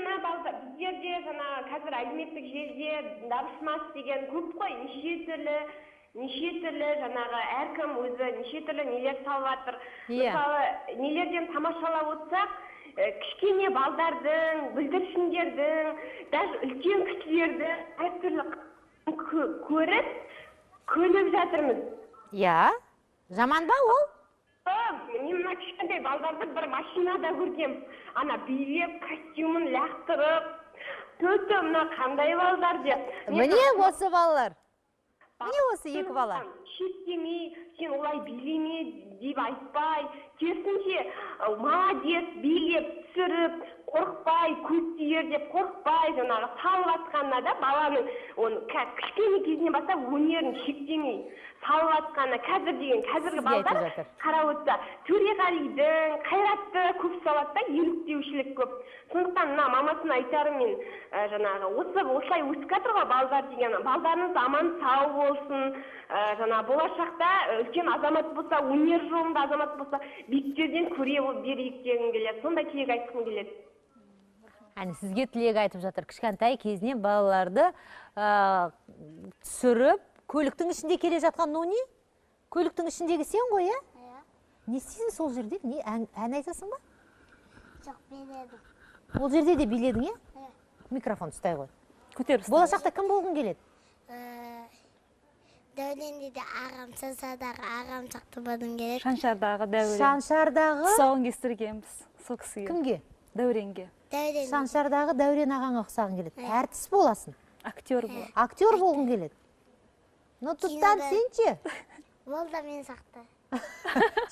біздерде жаңа қазір әлеуметтік желіде дабысмас деген көп қой, неше түрлі жаңағы әркім өзі неше түрлі нелер салып жатыр. Мысалы, нелерден тамашалап отырсақ, кішкене балдардың, бүлдіршіндердің, даже үлкен кісілерді әртүрлі көріп, күліп жатырмыз. Иә, жаман ба ол? Мен мына кішкентай балдарды бір машинада көргем. Ана билеп, костюмын лақтырып, төті мына қандай балдар деп. Міне осы балалар. Міне осы екі бала. Шеттемей, сен олай билеме деп айтпай, керісінше молодец, билеп, түсіріп, қорықпай, көз тиер деп қорықпай, жаңағы салып атқанына да баланың кішкене кезінен бастап өнерін шектемей салып атқанына қазіргі балдар қарап отырса, Төреғалидің, Қайратты көп салады да, еліктеушілік көп. Сондықтан мына мамасын айтарым мен, жаңағы осылай өсіп жатыр ғой балдар деген, балдарыңыз аман сау болсын, жаңа болашақта үлкен азамат болса, өнер жолында азамат болса, биіктерден көре берейік дегім келеді. Сондай тілек айтқым келеді. Әне сізге тілек айтып жатыр. Кішкентай кезінен балаларды түсіріп, көліктің ішінде келе жатқан Нуни? Көліктің ішіндегі сен ғой, иә? Не істейсің сол жерде? Не ән айтасың ба? Жоқ, биледім. Ол жерде де биледің, иә? Микрофон ұстай ғой. Көтеріп. Болашақта кім болғың келеді? Дәуренде де ағам, Сансардағы ағам шақты болғым келеді. Шаншардағы Дәурен. Шаншардағы? Тұсауын кестіргенбіз, сол кісіге. Кімге? Дәуренге. Шаншардағы Дәурен ағаңа ұқсағың келеді. Әртіс боласың? Актер бол. Актер болғың келеді. Ну, тұттан сенші? Ол да мен сақты.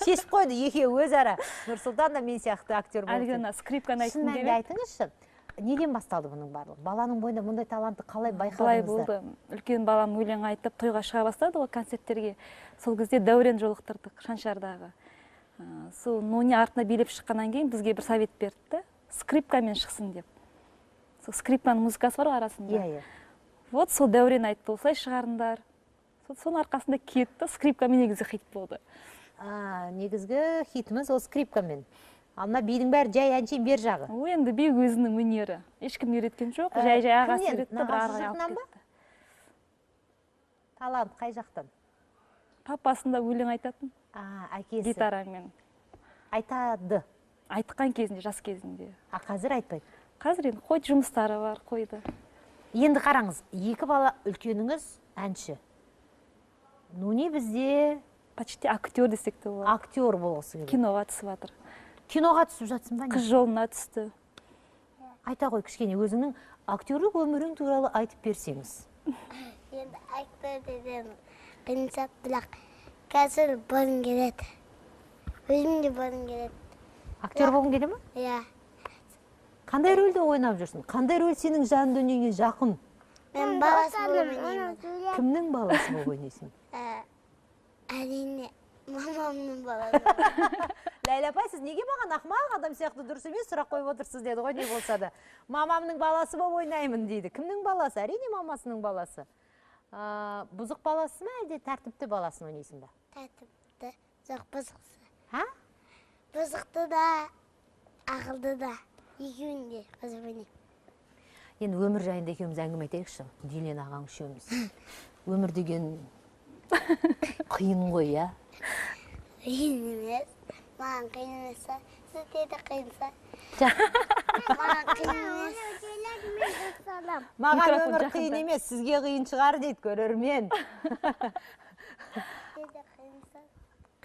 Шешіп қойды, екеуі өзара. Нұрсұлтан да мен сияқты актер болды. Әлгіна скрипканы айтсын деп. Шын айтыңызшы, неден басталды бұның барлығы? Баланың бойында мұндай талантты қалай байқадыңыздар? Былай болды. Үлкен балам өлең айтып, тойға шыға бастады ғой концерттерге. Сол кезде Дәурен жолықтырдық Шаншардағы. Сол Нуни артына билеп шыққаннан кейін бізге бір совет берді. Скрипкамен шықсын деп. Сол скрипканың музыкасы бар арасында. Иә. Вот сол Дәурен айтты, осылай шығарындар. Соның арқасында кетті, скрипкамен негізі хит болды. Негізгі хитіміз ол скрипкамен. Алына бидің бәрі жай әншейін бер жағы. Ол енді би өзінің өнері. Ешкім үйреткен жоқ, жай ағасы үйретті, бір арғы алып кетті. Талант қай жақтан? Папасында өлең айтатын. Әкесі. Гитарамен. Айтады. Айтқан кезінде, жас кезінде. Қазір айтпайды? Қазір енді қойды, жұмыстары бар, қойды. Енді қараңыз, екі бала үлкеніңіз әнші. Нуни бізде... Почти актер десек те болады. Актер болғысы келеді. Киноға түсіп жатыр. Киноға түсіп жатсың ба? Қыз жолына түсті. Айта ғой кішкене өзіңнің актерлік өмірің туралы айтып берсеңіз. Енді актер деген қиыншақ, бірақ қазір болғым келеді. Өзім де болғым келеді. Актер болғың келе ме? Иә. Қандай рөлде ойнап жүрсің? Қандай рөл сенің жан дүниеңе жақын? Мен баласы болып ойнаймын. Кімнің баласы болып ойнайсың? Әрине, мамамның баласы. Ләйлә апай, сіз неге маған ақымақ адам сияқты дұрыс емес сұрақ қойып отырсыз деді ғой, не болса да. Мамамның баласы болып ойнаймын дейді. Кімнің баласы? Әрине мамасының баласы. Бұзық баласы ма, әлде тәртіпті баласын ойнайсың ба? Тәртіпті, жоқ бұзықсы. Ха? Бұзықты да, ақылды да, екеуін де қызып ойнаймын. Енді өмір жайында екеуміз әңгіме айтайықшы, Дилен ағаң үшеуміз. Өмір деген қиын ғой, иә? Қиын емес. Маған қиын емесса, сізге де қиынса. Маған қиын емес. Маған өмір қиын емес, сізге қиын шығар дейді көрермен. Сізге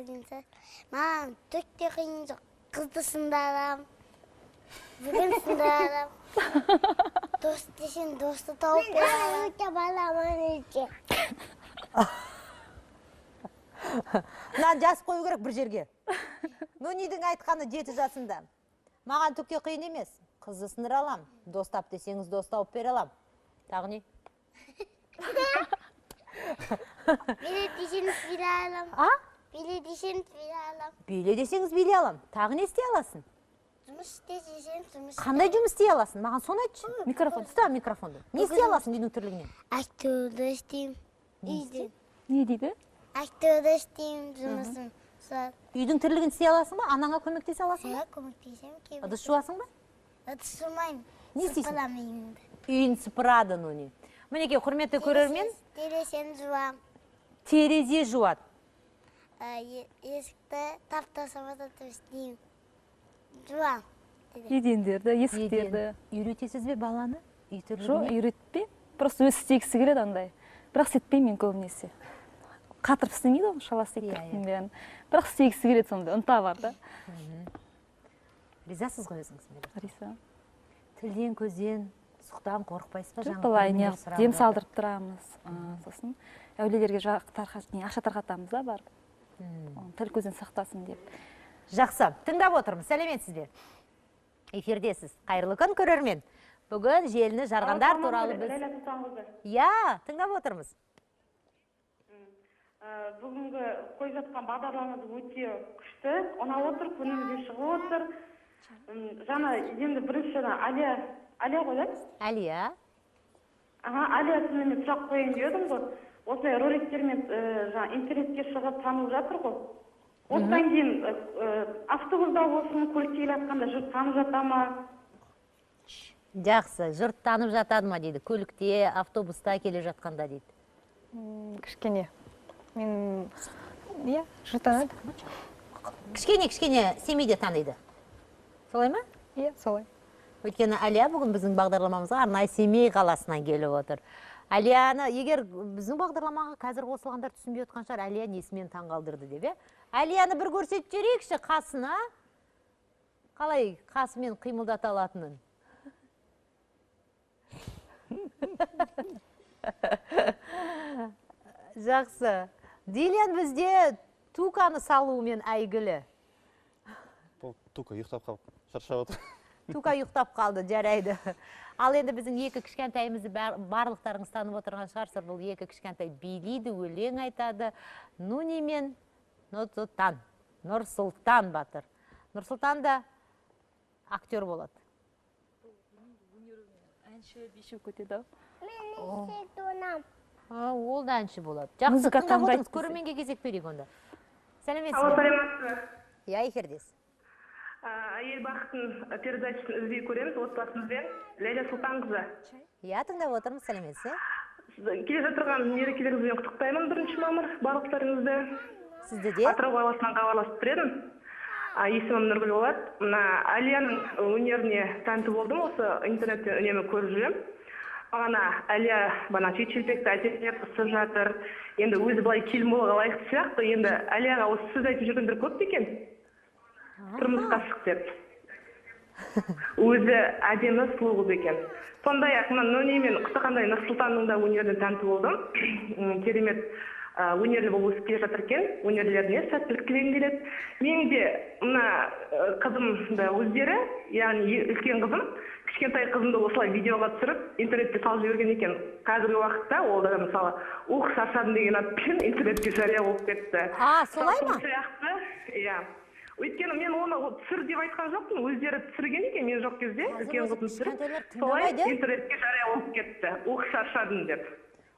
қиынса. Маған түк те қиын жоқ. Қызды сындарам. Бүгін сындарам. Дос десең досты тауып берем. Өте баламын өте. Мынаны жазып қою керек бір жерге. Нунидің айтқаны 7 жасында. Маған түкке қиын емес. Қызды сындыра алам. Дос тап десеңіз, дос тауып бере алам. Тағы не? Биле десеңіз биле алам. А? Биле десеңіз биле алам. Биле десеңіз биле алам. Тағы не істей аласың? Жұмыс істесеңіз жұмыс. Қандай жұмыс істей аласың? Маған соны айтшы. Микрофон. Ұста микрофонды. Не істей аласың үйдің тірлігінен? Актерді істеймін. Үйде. Не дейді? Актерді істеймін жұмысын. Үйдің тірлігін істей аласың ба? Анаңа көмектесе аласың ба? Көмектесемін. Ыдыс жуасың ба? Ыдыс жумаймын. Не істейсің? Сыпырамын үйімді. Үйін сыпырады Нуни. Мінекей, құрметті көрермен, Терезені жуам. терезе жуады. Есікті таптасаматып істеймін. Жуам. Едендерді, есіктерді. Үйретесіз бе баланы? Жоқ, үйретпей. Просто өзі істегісі келеді андай. Бірақ істетпеймін мен көбінесе. Қатырып істемейді ғой, шала істейтін бәрін. Бірақ істегісі келеді сондай, ынта бар да. Ризасыз ғой өзіңіз? Риза. Тілден, көзден, сұқтан қорықпайсыз ба? Жоқ, былай дем салдырып тұрамыз. Сосын әулелерге ақша тарқатамыз да бар. Тіл көзден сақтасын деп. Жақсы, тыңдап отырмыз. Сәлеметсіз бе? Эфирдесіз. Қайырлы күн көрермен. Бүгін желіні жарғандар туралы біз... Я, тыңдап отырмыз. Бүгінгі қойып жатқан бағдарламамыз өте күшті, ұнап отыр, көңілімізден шығып отыр. Жаңа енді бірінші Алия ғой да? Алия. Алия сізге сұрақ қойын дедім ғой. Осылай роликтермен интернетке шығып танылып жатыр ғой. Осыдан кейін автобуста болсын, көлікте келе жатқанда жұрт танып жата ма? Жақсы, жұрт танып жатады ма дейді. Көлікте, автобуста келе жатқанда дейді. Кішкене. Мен, жұрт танады. Кішкене семейде таниды. Солай ма? Солай. Өйткені Алия бүгін біздің бағдарламамызға арнайы Семей қаласынан келіп отыр. Алияны, егер біздің бағдарламаға қазір қосылғандар түсінбей отқан шығар, Алия несімен таңғалдырды деп, Алияны бір көрсетіп жіберейікші қасына. Қалай қасымен қимылдата алатынын? Жақсы. Дилиан бізде Туканы салуымен әйгілі. Тука ұйықтап қалып, шаршап отыр. Тука ұйықтап қалды, жарайды. Ал енді біздің екі кішкентайымызды барлықтарыңыз танып отырған шығарсыздар. Бұл екі кішкентай билейді, өлең айтады. Нуни мен Нұрсұлтан Батыр. Нұрсұлтан да актер болады. Әнші, биші көтеді. Мен әнші донам. Ол да әнші болады. Жақсы, тыңдап отырмыз, көрерменге кезек берейік онда. Сәлеметсіз бе? Саламатсыз. Я эфирдес. Әйел бақытын передачасын үзбей көреміз отбасымызбен. Ләйлә Сұлтанқызы. Я тыңдап отырмыз, сәлеметсіз. Келе жатырған мерекелеріңізбен құттықтаймын 1 мамыр барлықтарыңызды. Сізді де? Атырау қаласынан хабарласып тұр едім. Есімім Нұргүл болады. Алияның өнеріне тәнті болдым, осы интернеттен үнемі көріп жүремін. Бағана Алия шет-шелпекті әтептеп ысып жатыр. Енді өзі былай келмолға лайықты сияқты. Енді Алияға осы сөз айтып жүргендер көп екен. Тұрмысқа шық деп. Өзі әдемі сұлу қыз екен. Сондай-ақ Нуни мен Құттықандай Нұрсұлтанның да өнеріне тәнті болдым. Керемет өнерлі болып өсіп келе жатыр екен. Өнерлеріне сәттілік тілегім келеді. Мен де мына қызымды өздері, яғни үлкен қызым, кішкентай қызымды осылай видеоға түсіріп, интернетке салып жіберген екен. Қазіргі уақытта ол да мысалы шаршадым деген атпен интернетке жария болып кетті. Солай ма? Иә. Өйткені мен оны түсір деп айтқан жоқпын, өздері түсірген екен мен жоқ кезде, үлкен қызым түсіріп, солай интернетке жария болып кетті. Шаршадым деп.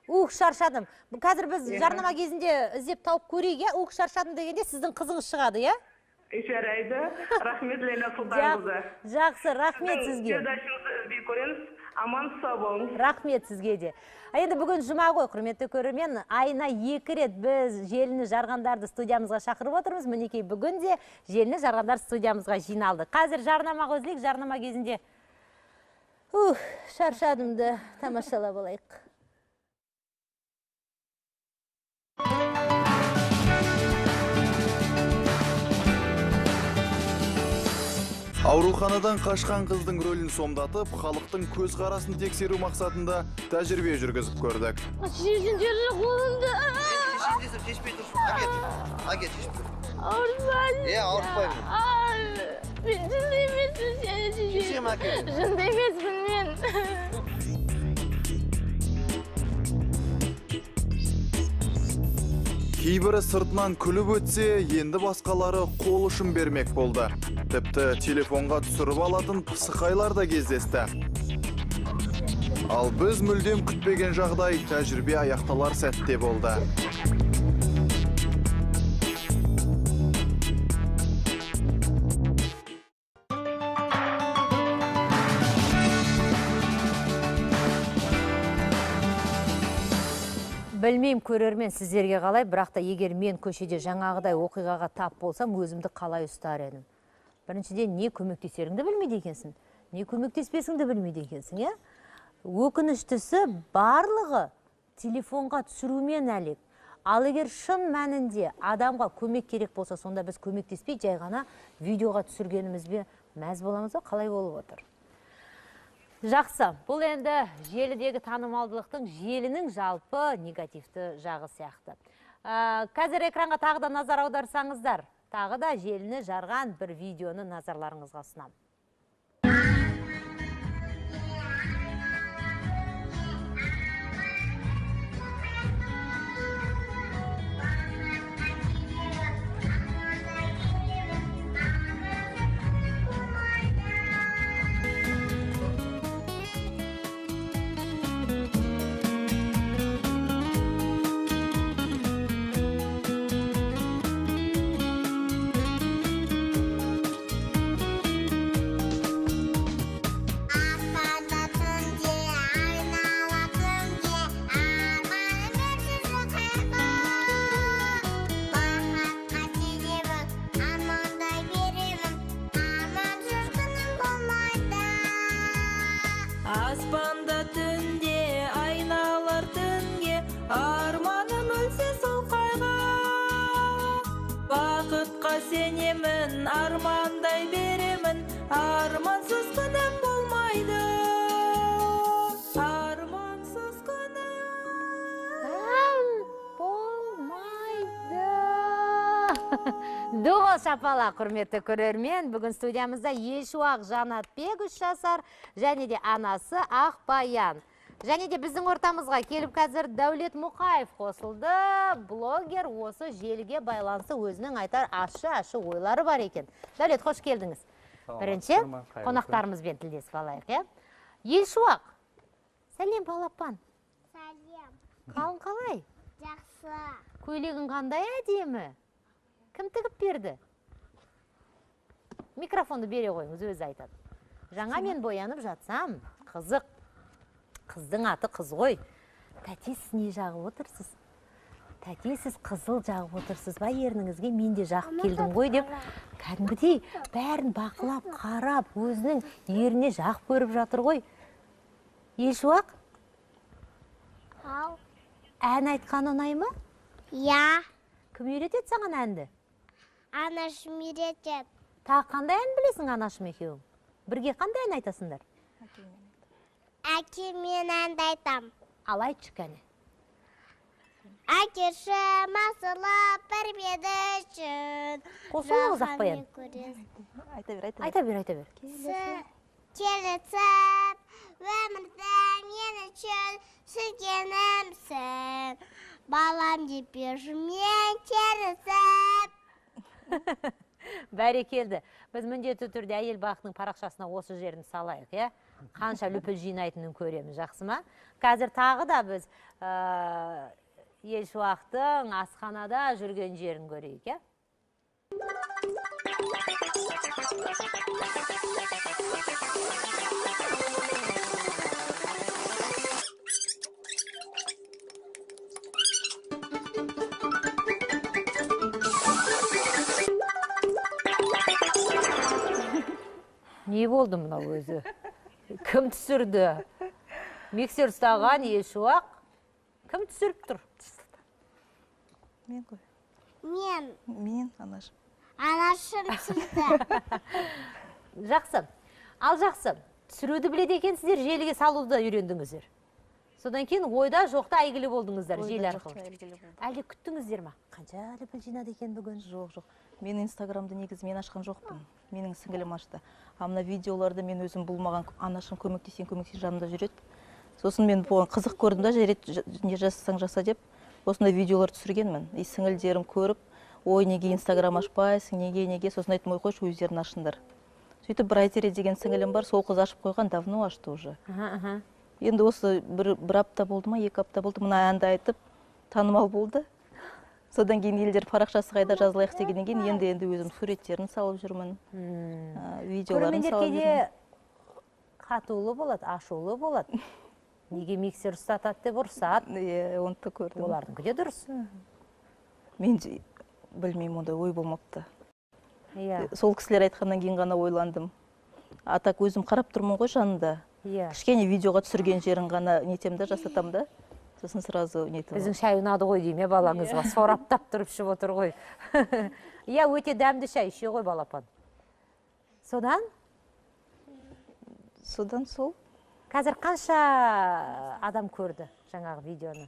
Шаршадым. Қазір біз жарнама кезінде іздеп тауып көрейік, шаршадым дегенде сіздің қызыңыз шығады, иә? Жарайды. Рахмет, Ләйлә Сұлтанқызы. Жақсы, рахмет сізге. Передачаңызды үзбей көреміз. Аман сау болыңыз. Рахмет сізге де. Енді бүгін жұма ғой, құрметті көрермен, айына 2 рет біз желіні жарғандарды студиямызға шақырып отырмыз. Мінекей бүгін де желіні жарғандар студиямызға жиналды. Қазір жарнамаға өзілік, жарнама кезінде шаршадымды тамашалап алайық. Ауруханадан қашқан қыздың рөлін сомдатып, халықтың көз қарасын тексеру мақсатында тәжірибе жүргізіп көрдік. Қолымды. шешейін десем шешпей тұрсың. Әкет шешіп тұр. Ауыртпаймын. Ауыртпаймын. Мен жынды емеспін сені шешем. Шешем әкет. Жынды емеспін мен. Кейбірі сыртынан күліп өтсе, енді басқалары қол ұшын бермек болды. Тіпті телефонға түсіріп алатын пысықайлар да кездесті. Ал біз мүлдем күтпеген жағдай тәжірибе аяқталар сәтте болды. Білмеймін көрермен сіздерге қалай, бірақ та егер мен көшеде жаңағыдай оқиғаға тап болсам, өзімді қалай ұстар едім. Біріншіден, не көмектесеріңді білмейді екенсің, не көмектеспесіңді білмейді екенсің, е? Өкініштісі барлығы телефонға түсірумен әлек. Ал егер шын мәнінде адамға көмек керек болса, сонда біз көмектеспей, жай ғана видеоға түсіргенімізбе мәз боламыз ба, қалай болып отыр? Жақсы, бұл енді желідегі танымалдылықтың желінің жалпы негативті жағы сияқты. Қазір экранға тағы да назар аударсаңыздар, тағы да желіні жарған бір видеоны назарларыңызға ұсынамын. Аспанда түнде айналар түнге, арманым өлсе сол қайға. Бақытқа сенемін, армандай беремін, армансыз күнім болмайды. Армансыз күнім болмайды. Доғал шапала, құрметті көрермен. Бүгін студиямызда Ешуақ Жанатбек 3 жасар, және де анасы Ақбаян. Және де біздің ортамызға келіп қазір Дәулет Мұқаев қосылды. Блогер, осы желіге байланысты өзінің айтар ашы ойлары бар екен. Дәулет, қош келдіңіз. Бірінші, қонақтарымызбен тілдесіп алайық, е? Ешуақ, сәлем балапан. Сәлем. Қалың қалай? Жақсы. Көйлегің қандай әдемі? Кім тігіп берді? Микрофонды бере қойыңыз, өзі айтады. Жаңа мен боянып жатсам, қызық. Қыздың аты қыз ғой. Тәте, сіз не жағып отырсыз? Тәте, сіз қызыл жағып отырсыз ба ерніңізге? Мен де жағып келдім ғой деп, кәдімгідей бәрін бақылап, қарап, өзінің еріне жағып көріп жатыр ғой. Ешуақ? Ау. Ән айтқан ұнай ма? Я. Кім үйретеді саған әнді? Анашым үйретеді. Тағы қандай ән білесің анашым екеуің? Бірге қандай ән айтасыңдар? Әкемен әнді айтам. Ал айтшы кәне. Әкешім асылып бір беді үшін. Қосылыңыз Ақбаян. Айта бер. Келісіп, өмірді мен үшін сүйгенімсің. Балам деп мен келісіп. Бәрекелді. Біз міндетті түрде әйел бақытының парақшасына осы жерін салайық, е? Қанша лүпіл жинайтынын көреміз, жақсы ма? Қазір тағы да біз Ешуақтың асханада жүрген жерін көрейік, е? Не болды мынау өзі? Кім түсірді? Миксер ұстаған Ешуақ. Кім түсіріп тұр? Мен ғой. Мен, анашым. Анашым түсірді. Жақсы. Ал жақсы. Түсіруді біледі екенсіздер, желіге салуды да үйрендіңіздер. Содан кейін ойда жоқта әйгілі болдыңыздар желі арқылы. Әлде күттіңіздер ма? Қанша лүпіл жинады екен бүгін? Жоқ. Мен Инстаграмды негізі мен ашқан жоқпын. Менің сіңілім ашты. Мына видеоларды мен өзім болмаған анашым көмектесең жанымда жүреді. Сосын мен бұған қызық көрдім да, не жасасаң жаса деп, осындай видеолар түсіргенмін. Сіңілдерім көріп, ой, неге Инстаграм ашпайсың, неге, сосын айтым, ой, қойшы, өздерін ашыңдар. Сөйтіп бір Айтере деген сіңілім бар, сол қыз ашып қойған, давно ашты уже. Енді осы бір апта болды ма, 2 апта болды, мына әнді айтып, танымал болды. Содан кейін елдер парақшасы қайда жазылайық дегеннен кейін енді өзім суреттерін салып жүрмін, видеоларын салып жүрмін. Көрермендер қатулы болады, ашулы болады. Неге миксер ұстатады деп ұрсады. Оны да көрдім. Олардың күде дұрыс. Мен білмеймін, онда ой болмапты. Сол кісілер айтқаннан кейін ғана ойландым. Атак өзім қарап тұрмын ғой жанында. Кішкене видеоға түсірген жерін ғана нетемді, жасатам да. Сосын сразу нетім. Біздің шай ұнады ғой дейме балаңызға, сораптап тұрып ішіп отыр ғой. Өте дәмді шай іше ғой балапан. Содан сол. Қазір қанша адам көрді жаңағы видеоны?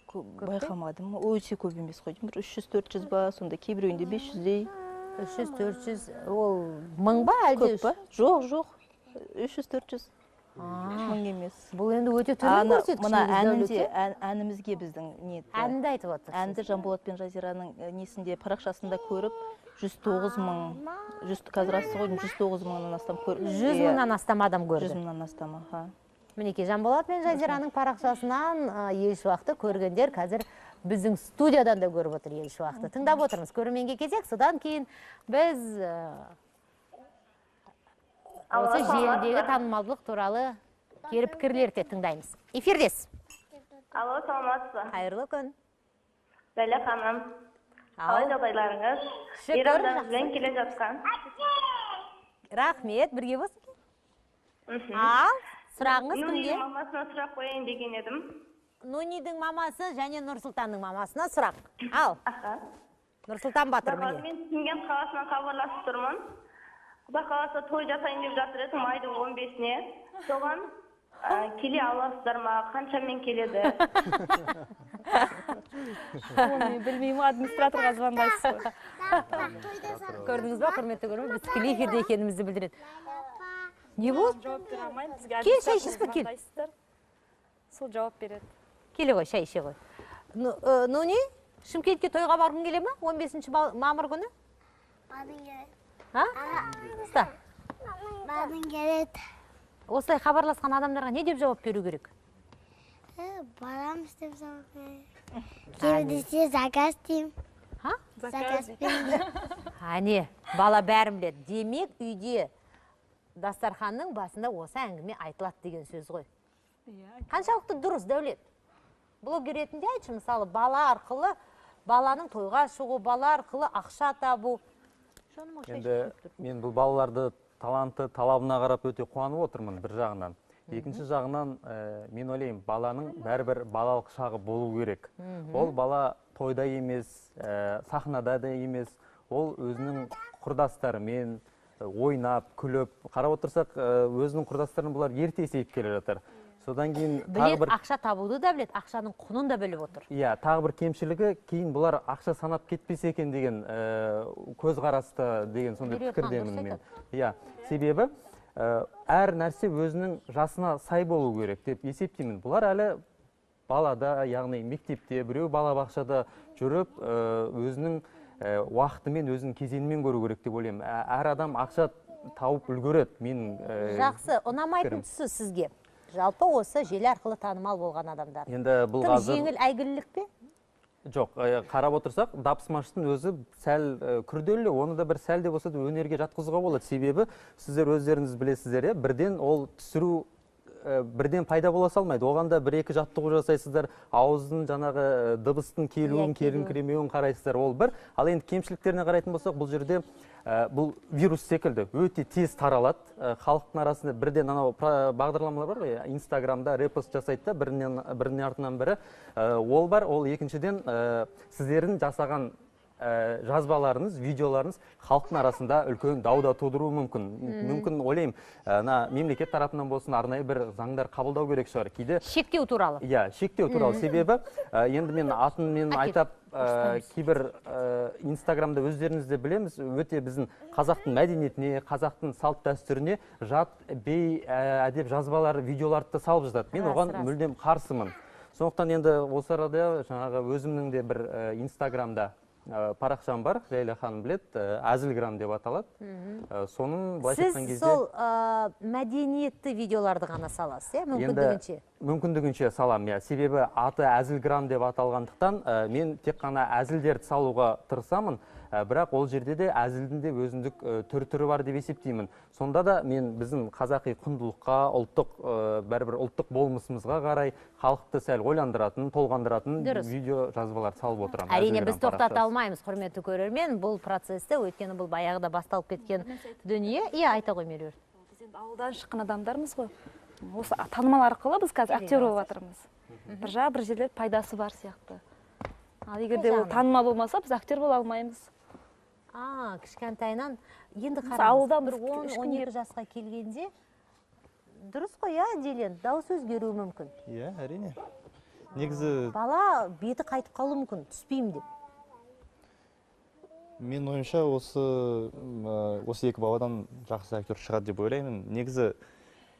Байқамадым, өте көп емес қойдым. 300-400 ба, сонда кейбіреуінде 500-дей. 300-400, ол мың ба әлде? Көп ба? Жоқ, 300-400. Мың емес. Бұл енді өте төмен көрсеткіш. Мына әнімізге біздің нетті. Әнді айтып отыр. Әнді Жанболат пен Жазираның несінде парақшасында көріп, 109 мың, қазір асты қойдым, 109 мыңнан астам көріп. 100 мыңнан астам адам көрді. 100 мыңнан астам, аха. Мінеке, Жанболат пен Жазираның парақшасынан Елшуақты көргендер қазір біздің студиядан да көріп отыр Елшуақты. Тыңдап отырмыз, көрерменге кезек, содан кейін біз осы желідегі танымалдылық туралы кері пікірлерді тыңдаймыз. Эфирдес. Алло, саламатсыз ба? Қайырлы күн. Бәле ханым. Қалай жағдайларыңыз? Ирандан бізбен келе жатқан. Рахмет, бірге болсын. Ал, сұрағыңыз кімге? Нуннидің мамасына сұрақ қояйын деген едім. Нуннидің мамасы және Нұрсұлтанның мамасына сұрақ. Ал. Нұрсұлтан Батыр міне. Мен Шымкент қаласынан хабарласып тұрмын. Құда қаласа той жасайын деп жатыр едім айдың 15-іне. Соған келе аласыздар ма? Қаншамен келеді? Оны білмеймін, администраторға звондайсыз ғой. Көрдіңіз ба, құрметті көрермен, біз тікелей эфирде екенімізді білдіреді. Не болды? Жауап бере алмаймын. Кел, шай ішесіз, кел. Сол жауап береді. Келе ғой, шай іше ғой. Ну не? Шымкентке тойға барғың келе ма? 15 мамыр күні? Барғың келеді. Ұста. Барғың келеді. Осылай хабарласқан адамдарға не деп жауап беру керек? Барамыз деп жауап беру. Кейбірдесе заказ деймін. Заказ берейін. Әне, бала бәрін біледі. Демек, үйде дастарханның басында осы әңгіме айтылады деген сөз ғой. Қаншалықты дұрыс, Дәулет? Блогер ретінде айтшы, мысалы, бала арқылы, баланың тойға шығу, бала арқылы ақша табу. Енді мен бұл балаларды таланты, талабына қарап өте қуанып отырмын бір жағынан. Екінші жағынан мен ойлаймын, баланың бәрібір балалық шағы болу керек. Ол бала тойда емес, сахнада да емес, ол өзінің құрдастарымен ойнап, күліп, қарап отырсақ, өзінің құрдастарын бұлар ерте есейіп келе жатыр. Содан кейін білет, ақша табуды да білет, ақшаның құнын да біліп отыр. Иә, тағы бір кемшілігі, кейін бұлар ақша санап кетпесе екен деген көзқарасты деген сондай пікірдемін мен. Иә, себебі әр нәрсе өзінің жасына сай болу керек деп есептеймін. Бұлар әлі балада, яғни мектепте, біреу балабақшада жүріп, өзінің уақытымен, өзінің кезеңімен көру керек деп ойлаймын. Әр адам ақша тауып үлгереді. Жақсы, ұнамайтын тұсы сізге. Жалпы осы желі арқылы танымал болған адамдар. Енді бұл тым жеңіл әйгілілік пе? Жоқ, қарап отырсақ, дабысмаштың өзі сәл күрделі, оны да бір сәл де болса да өнерге жатқызуға болады. Себебі сіздер өздеріңіз білесіздер, бірден ол түсіру бірден пайда бола салмайды. Оған да бір-екі жаттығу жасайсыздар, ауыздың жаңағы дыбыстың келуін, келіңкіремеуін қарайсыздар, ол бір. Ал енді кемшіліктеріне қарайтын болсақ, бұл жерде бұл вирус секілді өте тез таралады. Халықтың арасында бірден анау бағдарламалар бар ғой, Инстаграмда репост жасайды да, бірінен артынан бірі. Ол бар, ол екіншіден сіздердің жасаған жазбаларыңыз, видеоларыңыз халықтың арасында үлкен дауда тудыруы мүмкін. Мүмкін ойлаймын, мемлекет тарапынан болсын, арнайы бір заңдар қабылдау керек шығар. Кейде шектеу туралы. Иә, шектеу туралы. Себебі енді мен атын айтап, кейбір инстаграмда өздеріңізде білеміз, өте біздің қазақтың мәдениетіне, қазақтың салт дәстүріне жат, бей, әдеп жазбалар, видеоларды салып жатады. Мен оған мүлдем қарсымын. Сондықтан енді осы арада жаңағы өзімнің де бір инстаграмда парақшам бар, Лейла ханым біледі, әзілграм деп аталады. Соның былайша айтқан кезде... Сіз сол мәдениетті видеоларды ғана саласыз, мүмкіндігінше? Мүмкіндігінше салам, себебі аты әзілграм деп аталғандықтан мен тек қана әзілдерді салуға тырысамын, бірақ ол жерде де әзілдің де өзіндік түрі бар деп есептеймін. Сонда да мен біздің қазақи құндылыққа, бәрібір ұлттық болмысымызға қарай халықты сәл ойландыратын, толғандыратын видео жазбалар салып отырамын. Әрине біз тоқтата алмаймыз, құрметті көрермен, бұл процесті, өйткені бұл баяғыда басталып кеткен дүние. Айта ғой, Меруерт. Біз енді ауылдан шыққан адамдармыз ғой. Осы танымал арқылы біз қазір актер болып жатырмыз. Бір жерлер пайдасы бар сияқты. Ал егер де ол танымал болмаса, біз актер бола алмаймыз. Кішкентайынан енді қараңыз, бір 10-12 жасқа келгенде дұрыс қой, Делен, дауыс өзгеруі мүмкін. Әрине. Негізі... Бала беті қайтып қалуы мүмкін, түспеймін деп. Мен ойымша осы екі баладан жақсы актер шығады деп ойлаймын. Негізі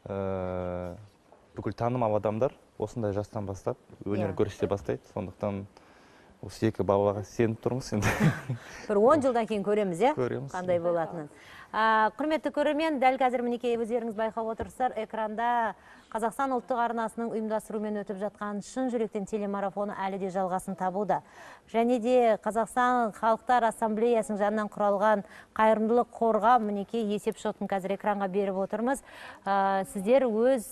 бүкіл танымал адамдар осындай жастан бастап өнер көрсете бастайды. Сондықтан осы екі балаға сеніп тұрмыз енді. Бір 10 жылдан кейін көреміз, Көреміз. Қандай болатынын. Құрметті көрермен, дәл қазір мінекей өздеріңіз байқап отырсыздар, экранда Қазақстан ұлттық арнасының ұйымдастыруымен өтіп жатқан шын жүректен телемарафоны әлі де жалғасын табуда. Және де Қазақстан Халықтар Ассамблеясының жанынан құралған қайырымдылық қорға мінекей есеп шотын қазір экранға беріп отырмыз. Сіздер өз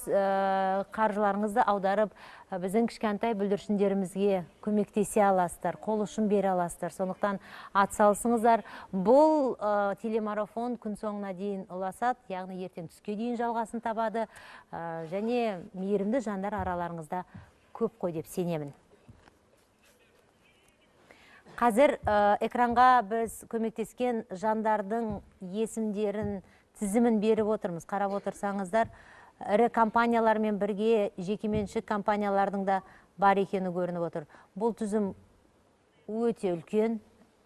қаржыларыңызды аударып, біздің кішкентай бүлдіршіндерімізге көмектесе аласыздар, қол ұшын бере аласыздар. Сондықтан атсалысыңыздар. Бұл телемарафон күн соңына дейін ұласады, яғни ертең түске дейін жалғасын табады. Және мейірімді жандар араларыңызда көп қой деп сенемін. Қазір экранға біз көмектескен жандардың есімдерін, тізімін беріп отырмыз. Қарап отырсаңыздар, ірі компаниялармен бірге жекеменшік компаниялардың да бар екені көрініп отыр. Бұл тізім өте үлкен,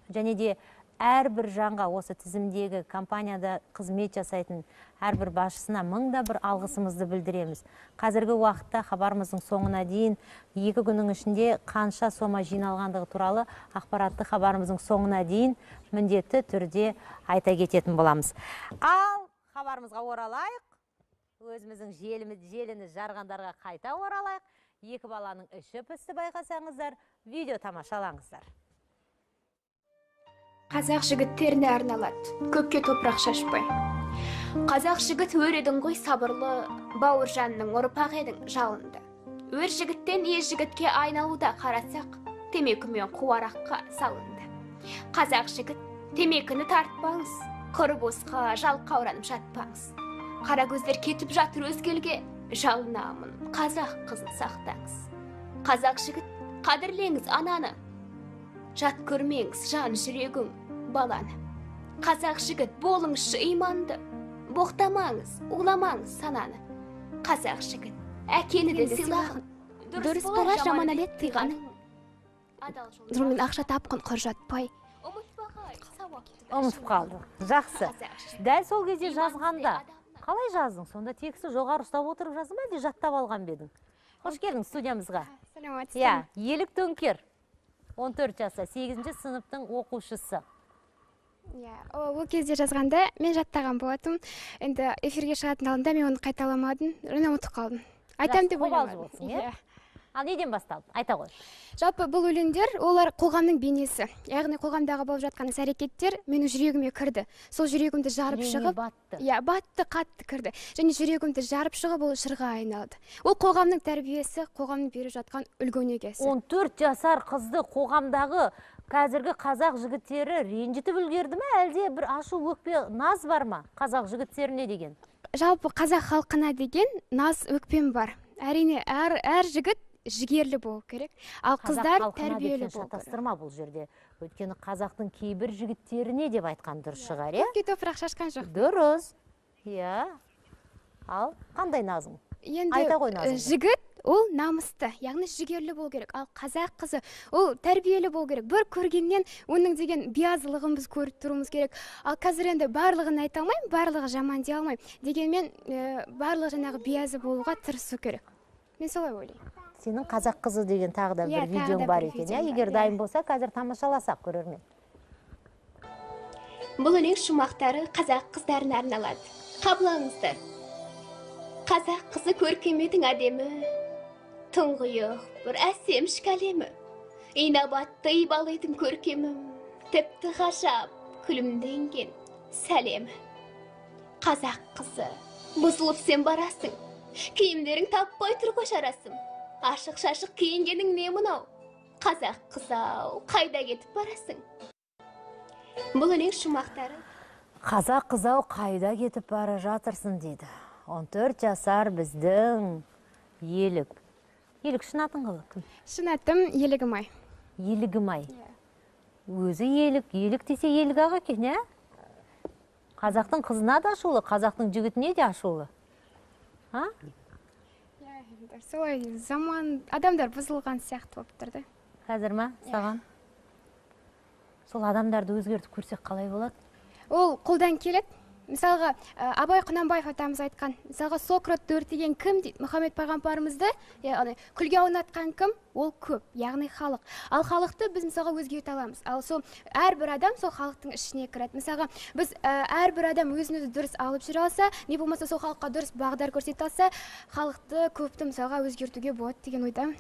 және де әрбір жанға осы тізімдегі компанияда қызмет жасайтын әрбір басшысына мыңда бір алғысымызды білдіреміз. Қазіргі уақытта хабарымыздың соңына дейін 2 күннің ішінде қанша сома жиналғандығы туралы ақпаратты хабарымыздың соңына дейін міндетті түрде айта кететін боламыз. Ал хабарымызға оралайық. Өзіміздің желіні жарғандарға қайта оралайық. 2 баланың іші пісті байқасаңыздар, видео тамашалаңыздар. Қазақ жігіттеріне арналады, көкке топырақ шашпай. Қазақ жігіт өредің ғой сабырлы, бауыржанның ұрпақ едің жалынды. Өр жігіттен жігітке айналуда қарасақ, темекімен қуараққа салынды. Қазақ жігіт темекіні тартпаңыз, құры босқа жалқа оранып жатпаңыз. Қара көздер кетіп жатыр өзгелге, жалынамын, қазақ қызын сақтаңыз. Қазақ жігіт, қадірлеңіз ананы, жат көрмеңіз жан жүрегің баланы. Қазақ жігіт болыңызшы иманды, боқтамаңыз, уламаңыз сананы. Қазақ жігіт, әкені де сыйлағын, дұрыс бала жаман әлет тыйғаны. Жолмен ақша тапқын құр жатпай. Ұмытып қалды. Жақсы. Дәл сол кезде жазғанда, қалай жаздың? Сонда тексті жоғары ұстап отырып жаздың ба, әлде жаттап алған бедің? Қош келдің студиямызға. Елік Төңкер. 14 жаса, 8-ші сыныптың оқушысы. Ол кезде жазғанда мен жаттаған болатым. Енді эфирге шығатын алдында мен оны қайталамадым, ұмытып қалдым. Айтам деп ойламадым. Ал неден басталды? Айта ғой. Жалпы бұл өлеңдер, олар қоғамның бейнесі. Яғни қоғамдағы болып жатқан іс-әрекеттер менің жүрегіме кірді. Сол жүрегімді жарып шығып, батты, қатты кірді. Және жүрегімді жарып шығып, ол жырға айналды. Ол қоғамның тәрбиесі, қоғамның беріп жатқан үлгі-өнегесі. 14 жасар қызды қоғамдағы қазіргі қазақ жігіттері ренжітіп үлгерді ме, әлде бір ашу өкпе наз бар ма қазақ жігіттеріне деген? Жалпы қазақ халқына деген наз өкпем бар. Әрине, әр жігіт жігерлі болу керек, ал қыздар тәрбиелі болу керек. Шатастырма бұл жерде. Өйткені қазақтың кейбір жігіттеріне деп айтқан дұрыс шығар, иә? Көкке топырақ шашқан жоқ. Дұрыс. Иә. Ал қандай Назым? Айта қой Назым. Жігіт ол намысты, яғни жігерлі болу керек. Ал қазақ қызы ол тәрбиелі болу керек. Бір көргеннен оның деген биязылығын біз көріп тұруымыз керек. Ал қазір енді барлығын айта алмаймын, барлығы жаман дей алмаймын. Дегенмен барлығы жаңағы биязы болуға тырысу керек. Мен солай ойлаймын. Сенің қазақ қызы деген тағы да бір видеоң бар екен, иә? Егер дайын болса, қазір тамашаласақ көрермен. Бұл өлең шумақтары қазақ қыздарына арналады. Қабылыңыздар. Қазақ қызы көркеметің әдемі, тұңғиық бір әсем шкалемі. Инабатты ибалайтын көркемім, тіпті ғажап күлімденген сәлемі. Қазақ қызы, бұзылып сен барасың, киімдерің таппай тұрға шарасың. Ашық-шашық киінгенің не мынау? Қазақ қызау, қайда кетіп барасың? Бұл өлең шумақтары. Қазақ қызау қайда кетіп бара жатырсың дейді. 14 жасар біздің Елік. Елік шын атың кім? Шын атым Елігімай. Елігімай. Өзі Елік. Елік десе Елік аға екен, ә? Қазақтың қызына да ашулы, қазақтың жігітіне де ашулы. А? Солай заман адамдар бұзылған сияқты болып тұрды. Қазір ма? Саған? Сол адамдарды өзгертіп көрсек қалай болады? Ол қолдан келеді. Мысалға, Абай Құнанбаев атамыз айтқан, мысалға Сократты өртеген кім дейді? Мұхаммед пайғамбарымызды күлге аунатқан кім? Ол көп, яғни халық. Ал халықты біз мысалға өзгерте аламыз. Ал сол әрбір адам сол халықтың ішіне кіреді. Мысалға, біз әрбір адам өзін-өзі дұрыс алып жүре алса, не болмаса сол халыққа дұрыс бағдар көрсете алса, халықты көпті мысалға өзгертуге болады деген ойдамын.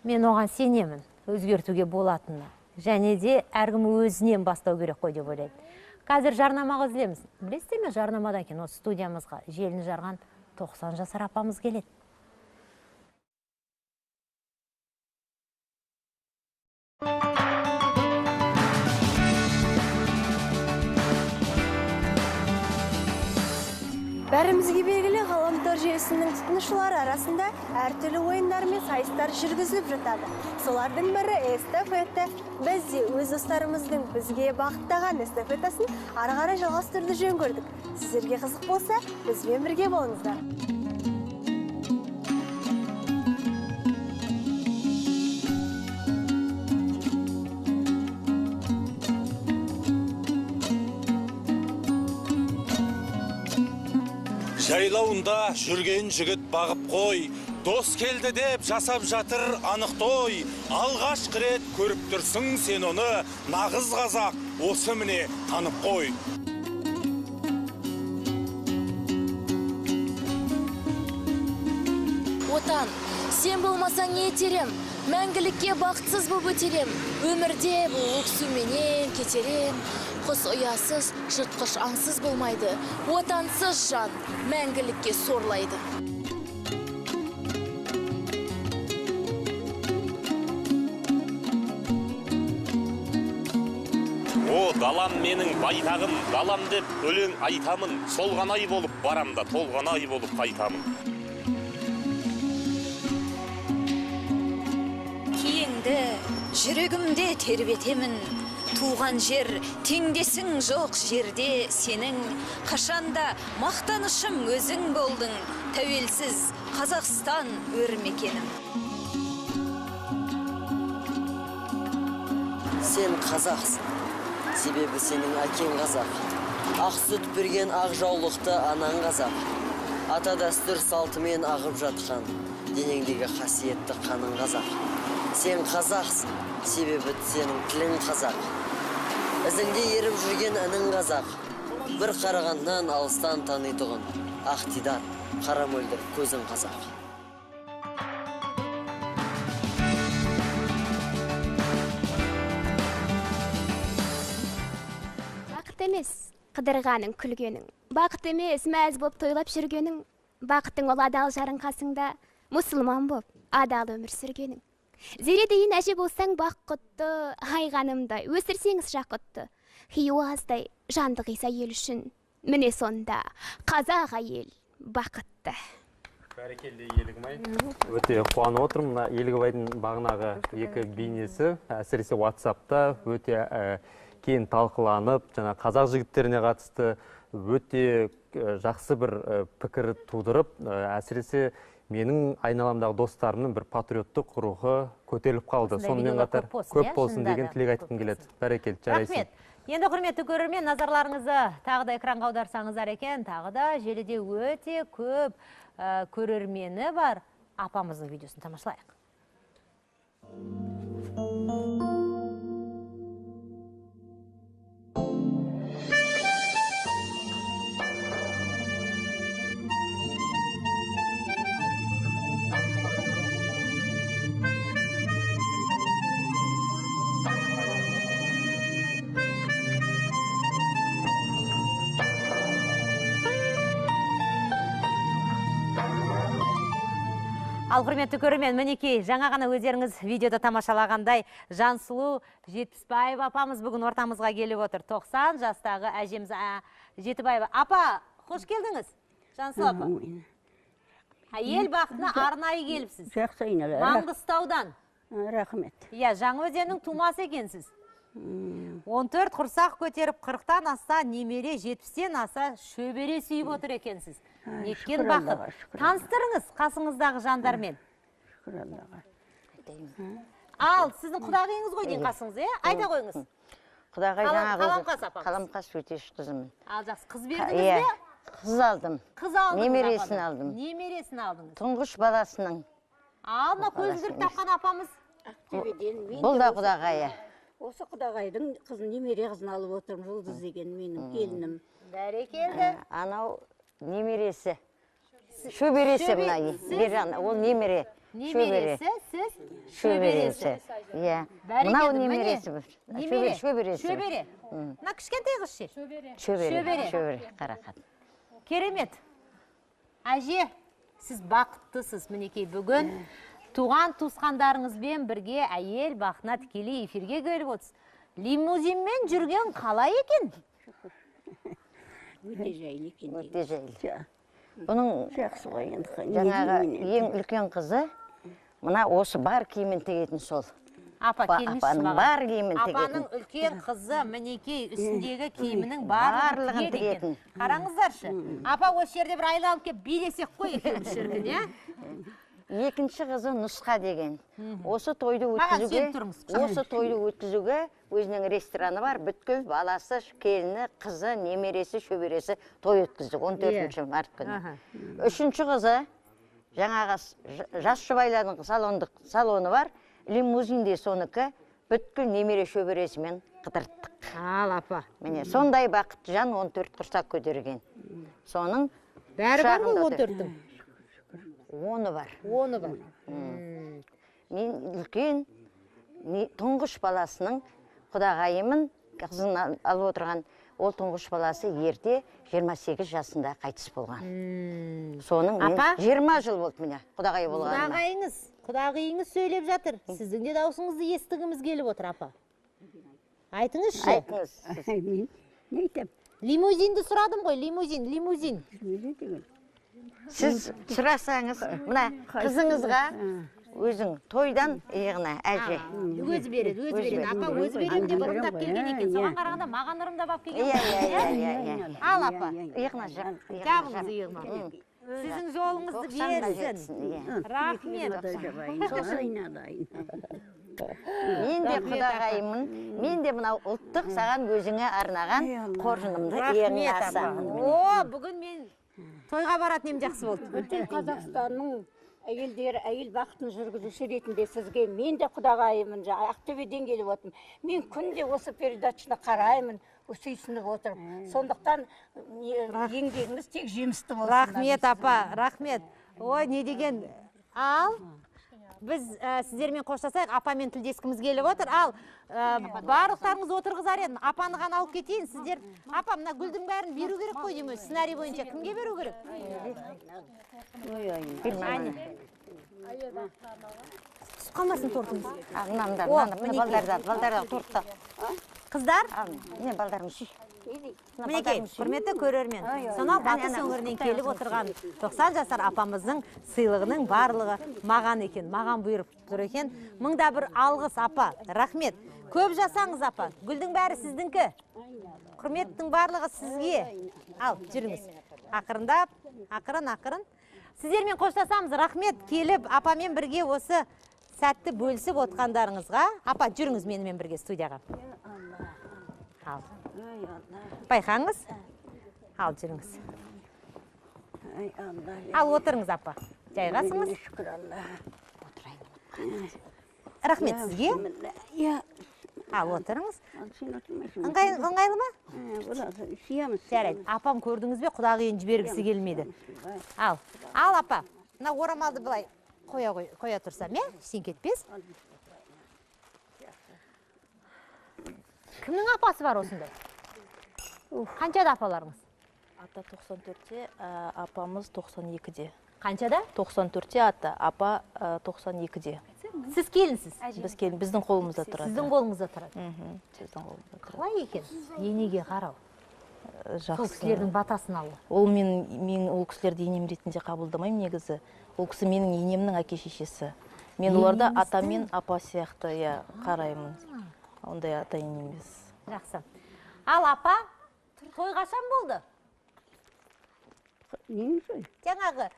Мен оған сенемін, өзгертуге болатынына. Және де әркім өзінен бастау керек қой деп ойлаймын. Қазір жарнамаға үзілеміз. Білесіздер ме, жарнамадан кейін осы студиямызға желіні жарған 90 жасар апамыз келеді. Бәрімізге белгілі ғаламтор желісінің тұтынушылары арасында әртүрлі ойындар мен сайыстар жүргізіліп жатады. Солардың бірі эстафета. Біз де өз достарымыздың бізге бағыттаған эстафетасын ары қарай жалғастыруды жөн көрдік. Сіздерге қызық болса, бізбен бірге болыңыздар. Жайлауында жүрген жігіт бағып қой, дос келді деп жасап жатыр анық той. Алғаш рет көріп тұрсың сен оны, нағыз қазақ осы міне танып қой. Отан, сен болмасаң не етерем? Мәңгілікке бақытсыз болып өтерем. Өмірде бұл өксуменен кетерем. Құс ұясыз, жыртқыш аңсыз болмайды. Отансыз жан мәңгілікке сорлайды. О, далам менің байтағым, далам деп өлең айтамын. Солғанай болып барамда, толғанай болып қайтамын. Киеңді жүрегімде тербетемін. Туған жер, теңдесің жоқ жерде сенің. Қашанда мақтанышым өзің болдың. Тәуелсіз Қазақстан өрмекенім. Сен қазақсың, себебі сенің әкең қазақ. Ақ сүт берген ақ жаулықты анаң қазақ. Ата дәстүр салтымен ағып жатқан денеңдегі қасиетті қаның қазақ. Сен қазақсың, себебі сенің тілің қазақ. Ізіңде еріп жүрген әнің қазақ. Бір қарағаннан алыстан танитұғын. Ақ тидар, қара мөлдір көзің қазақ. Бақыт емес қыдырғаның күлгенің, бақыт емес мәз боп тойлап жүргенің, бақыттың ол адал жарың қасыңда, мұсылман боп адал өмір сүргенің. Зередейін әже болсаң бақытты, айғанымдай өсірсеңіз жақытты, хиуаздай жанды қиса ел үшін, міне сонда қазақ әйел бақытты. Бәрекелді Елігімай. Өте қуанып отырмын. Мына Елігібайдың бағынағы екі бейнесі, әсіресе WhatsApp'та өте кейін талқыланып, жаңа қазақ жігіттеріне қатысты өте жақсы бір пікір тудырып, әсіресе менің айналамдағы достарымның бір патриоттық рухы көтеріліп қалды. Сонымен қатар көп болсын деген тілек айтқым келеді. Бәрекелді, жарайсың. Рахмет. Енді құрметті көрермен, назарларыңызды тағы да экранға аударсаңыздар екен, тағы да желіде өте көп көрермені бар. Апамыздың видеосын тамашалайық. Ал құрметті көрермен, мінекей, жаңа ғана өздеріңіз видеода тамашалағандай Жансұлу Жетпісбаева апамыз бүгін ортамызға келіп отыр. 90 жастағы әжеміз Жетібаева. Апа, қош келдіңіз. Жансұлу апа. Ел бақытына арнайы келіпсіз. Жақсы айналар. Маңғыстаудан. Рахмет. Иә, Жаңаөзеннің тумасы екенсіз. 14 құрсақ көтеріп 40-тан аса немере, 70-тен аса шөбере сүйіп отыр екенсіз. Неткен бақыт. Таныстырыңыз қасыңыздағы жандармен. Шүкір Аллаға. Ал, сіздің құдағиыңыз ғой дейін қасыңыз, айта қойыңыз. Құдағай Қаламқас апамыз. Қаламқас Өтеш қызымын. Ал, жақсы, қыз бердіңіз бе? Қыз алдым. Қыз алдыңыз. Немересін алдым. Немересін алдыңыз. Тұңғыш баласының. Ал, мына көзілдірік таққан апамыз. Бұл да құдағайы. Осы құдағайдың қызын, немере қызын алып отырмын, Жұлдыз деген менің келінім. Бәрекелді. Анау немересі. Шөбересі мына. Ол немере. Немересі, сіз? Шөбересі. Иә. Мынау немересі. Шөбересі. Шөбере. Мына кішкентай қыз ше? Шөбере. Қарақат. Керемет. Әже, сіз бақыттысыз, мінекей бүгін. Туған туысқандарыңызбен бірге әйел бақытына тікелей эфирге келіп отырсыз. Лимузинмен жүрген қалай екен? Өте жайлы екен. Өте жайлы. Бұның жаңағы ең үлкен қызы, мына осы бар киімін тігетін сол. Апа, келмешсіз маған. Бар киімін тігетін. Апаның үлкен қызы, мінекей үстіндегі киімінің барлығын тігетін. Қараңыздаршы. Апа, осы жерде бір айналып кеп билесек қой екеуміз шіркін, иә? Екінші қызы Нұсқа деген. Осы тойды өткізуге өзінің рестораны бар, бүткіл баласы, келіні, қызы, немересі, шөбересі той өткіздік 14 март күні. Үшінші қызы жаңағы жас жұбайлардың салоны бар, лимузинде соныкі, бүткіл немере шөбересімен қыдырттық. Ал, апа. Міне, сондай бақытты жан 14 құрсақ көтерген. Соның бәрі бар ғой 14-тің? Оны бар. Мен үлкен тұңғыш баласының құдағайымын, қызын алып отырған ол тұңғыш баласы ерте 28 жасында қайтыс болған. Соның 20 жыл болды міне құдағай болғанына. Құдағайыңыз сөйлеп жатыр. Сіздің де даусыңызды естігіміз келіп отыр, апа. Айтыңызшы. Айтыңыз. Не айтам? Лимузинді сұрадым ғой, лимузин. Сіз сұрасаңыз, мына қызыңызға өзің тойдан иығына әже. Өзі береді. Апа, өзі береді деп ұрындап келген екен. Соған қарағанда маған ұрындап алып келген. Иә. Ал, апа. Иығына жақ. Жағыңыз иығына. Сіздің жолыңызды берсін. Рахмет. Мен де құдағайымын, мен де мынау ұлттық саған өзіңе арнаған қоржынымды иығыңа асамын. О, бүгін мен тойға баратын ем жақсы болды. Бүтін Қазақстанның әйелдері, әйел бақытын жүргізуші ретінде сізге мен де құдағайымын, Ақтөбеден келіп отырмын. Мен күнде осы передачаны қараймын, сүйсініп отырмын. Сондықтан еңбегіңіз тек жемісті болсын. Рахмет, апа, рахмет. Ой, не деген. Ал, біз сіздермен қоштасайық, апамен тілдескіміз келіп отыр. Ал, барлықтарыңыз отырғызар едім. Апаны ғана алып кетейін. Сіздер, апа, мына гүлдің бәрін беру керек қой дейміз. Сценарий бойынша кімге беру керек? Қалмасын тортыңыз. Балдарда тортта. Қыздар? Не балдарым сүй. Мінекей, құрметті көрермен, сонау батыс өңірінен келіп отырған 90 жасар апамыздың сыйлығының барлығы маған екен, маған бұйырып тұр екен. Мыңда бір алғыс апа, рахмет. Көп жасаңыз апа, гүлдің бәрі сіздіңкі. Құрметтің барлығы сізге. Ал, жүріңіз. Ақырындап, ақырын. Сіздермен қоштасамыз, рахмет келіп, апамен бірге осы сәтті бөлісіп отқандарыңызға. Апа, жүріңіз менімен бірге студияға. Ал. Байқаңыз. Ал, жүріңіз. Ал, отырыңыз, апа. Жайғасыңыз. Рахмет сізге. Ал, отырыңыз. Оңғайлы ма? Жарайды. Апам көрдіңіз бе, құдағиын жібергісі келмейді. Ал, апа. Мына орамалды былай қоя тұрсам, сен кетпес. Кімнің апасы бар осындай? Қаншада апаларыңыз? Ата 94-те, апамыз 92-де. Қаншада? 94-те ата, апа 92-де. Сіз келінсіз? Біз келін, біздің қолымызда тұрады. Сіздің қолыңызда тұрады? Сіздің қолымызда тұрады. Қалай екен? Енеге қарау. Жақсы. Сол кісілердің батасын алу. Ол мен ол кісілерді енем ретінде қабылдамаймын негізі. Ол кісі менің енемнің әке-шешесі. Мен оларда ата мен апа сияқты қараймын. Ондай ата ене емес. Жақсы. Ал апа, той қашан болды? Жаңағы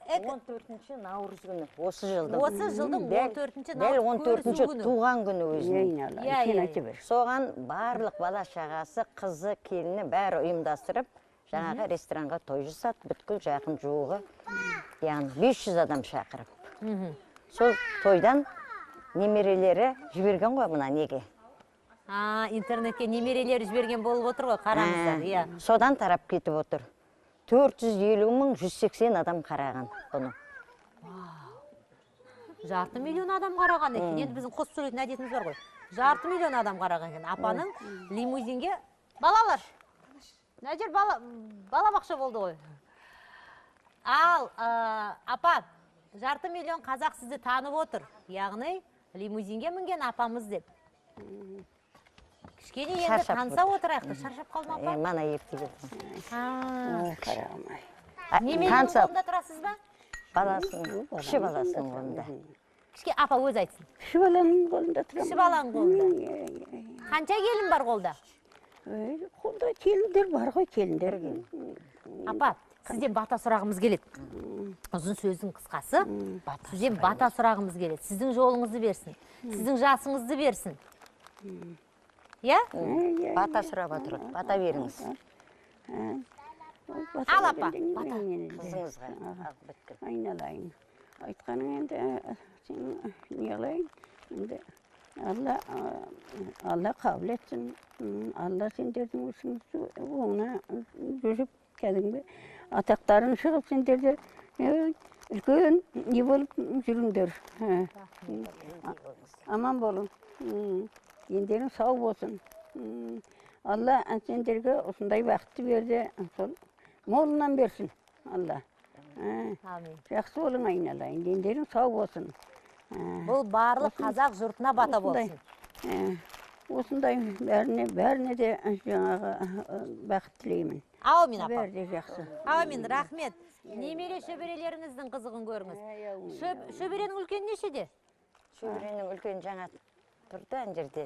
14-ші наурыз күні, осы жылдың. Осы жылдың 14-ші наурыз күні. 14-ші туған күні өзінің. Соған барлық бала шағасы, қызы, келіні бәрі ұйымдастырып, жаңағы ресторанға той жасады, бүткіл жақын жуығы, яғни 500 адам шақырып. Сол тойдан немерелері жіберген ғой мына неге. Интернетке немерелері жіберген болып отыр ғой, қараңыздар. Содан тарап кетіп отыр. 450.180 адам қараған бұны. Жарты миллион адам қараған екен. Енді біздің қосып сөйлейтін әдетіміз бар ғой. Жарты миллион адам қараған екен. Апаның лимузинге балалар. Мына жер бала бақша болды ғой. Ал, апа, жарты миллион қазақ сізді танып отыр. Яғни лимузинге мінген апамыз деп. Кішкене енді таныса отырайықты. Шаршап қалма апа? Мана ертегі. Қарамай. Немеренің қолында тұрасыз ба? Баласының, кіші баласының қолында. Кішке апа өз айтсын. Кіші баланың қолында тұрам. Кіші баланың қолында. Қанша келін бар қолда? Қолда келіндер бар ғой, келіндер. Апа, сізден бата сұрағымыз келеді. Ұзын сөздің қысқасы. Сізден бата сұрағымыз келеді. Сіздің жолыңызды берсін. Сіздің жасыңызды берсін. Бата сұрап отыр, бата беріңіз. Ал апа, бата. Қызыңызға алып біткіл. Айналайын. Айтқаның енді, сен не қылайын? Енді Алла қабыл етсін. Алла сендердің өсіңізді оңына жүріп кәдімгі атақтарын шығып сендерді үлкен не болып жүріңдер. Аман болың. Ендерің сау болсын. Алла сендерге осындай бақытты берді. Сол молынан берсін. Алла. Жақсы болың айналайын. Ендерің сау болсын. Бұл барлық қазақ жұртына бата болсын. Осындай бәріне де жаңағы бақыт тілеймін. Аумин апа. Бәрі де жақсы. Аумин, рахмет. Немере шөберелеріңіздің қызығын көріңіз. Шөберенің үлкен нешеде? Шөберенің үлкен жаңа тұрды ан жерде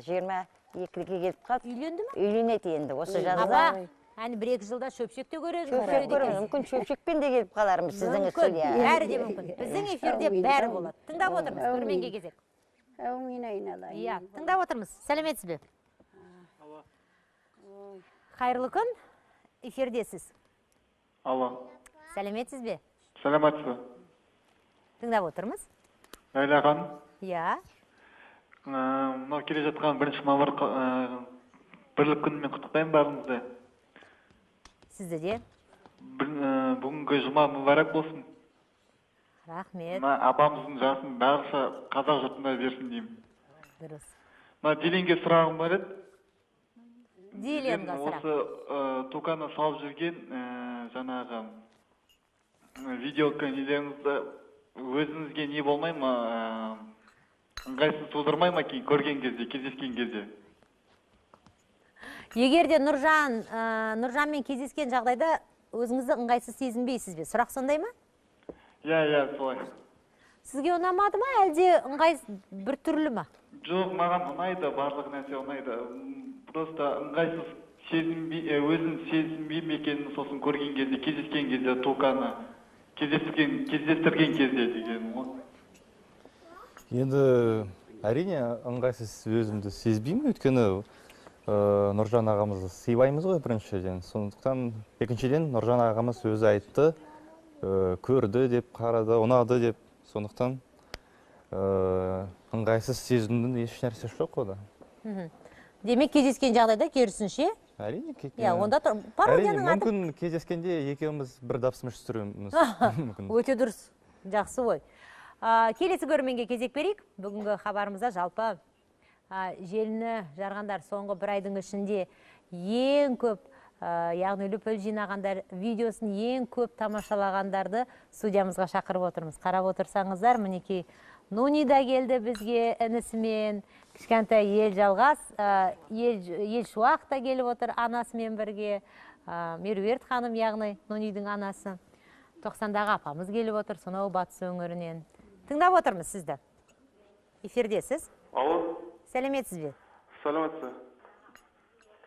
22-ге келіп қалды. Үйленді ме? Үйленеді енді осы жазда. Апа, әні 1-2 жылда шөпшекте көреді. Шөпшек көреді, мүмкін шөпшекпен де келіп қалармыз сіздің студияға. Бәрі де мүмкін. Біздің эфирде бәрі болады. Тыңдап отырмыз, көрменге кезек. Әумин айналайын. Тыңдап отырмыз. Сәлеметсіз бе? Қайырлы күн, эфирдесіз. Алло. Сәлеметсіз бе? Сәлеметсіз. Тыңдап отырмыз. Ләйлә ханым. Мынау келе жатқан 1 мамыр бірлік күнімен құттықтаймын бәріңізді. Сізді де. Бүгінгі жұма мүбәрәк болсын. Рахмет. Апамыздың жасын барша қазақ жұртына берсін деймін. Дұрыс. Диленге сұрағым бар еді. Диленға сұрақ. Осы Туканы салып жүрген жаңағы видео нелеріңізді өзіңізге не болмай ма, ыңғайсыз тудырмай ма кейін көрген кезде, кездескен кезде? Егерде Нұржанмен кездескен жағдайда өзіңізді ыңғайсыз сезінбейсіз бе? Сұрақ сондай ма? Иә, солай. Сізге ұнамады ма, әлде ыңғайсыз бір түрлі ма? Жоқ, маған ұнайды, барлық нәрсе ұнайды. Просто ыңғайсыз өзін сезінбеймін екенін сосын көрген кезде, кездескен кезде, Токаны кездестірген кезде деген ғой. Енді әрине ыңғайсыз өзімді сезбеймін, өйткені Нұржан ағамызды сыйлаймыз ғой біріншіден. Сондықтан екіншіден Нұржан ағамыз өзі айтты, көрді деп, қарады, ұнады деп. Сондықтан ыңғайсыз сезімнің еш нәрсе жоқ ода. Демек кездескен жағдайда керісінше? Әрине. Онда пародияның аты. Мүмкін кездескенде екеуміз бір дапсымыш түсіреміз. Өте дұрыс. Жақсы ой. Келесі көрерменге кезек берейік. Бүгінгі хабарымызда жалпы желіні жарғандар соңғы бір айдың ішінде ең көп, яғни үліпіл жинағандар, видеосын ең көп тамашалағандарды студиямызға шақырып отырмыз. Қарап отырсаңыздар, мінекей Нуни да келді бізге інісімен, кішкентай ел жалғас, ел шуақ та келіп отыр анасымен бірге, Меруерт ханым, яғни Нунидің анасы. 90-дағы апамыз келіп отыр, сонау батыс өңірінен. Тыңдап отырмыз сізді. Эфирдесіз. Алло. Сәлеметсіз бе? Сәлеметсіз.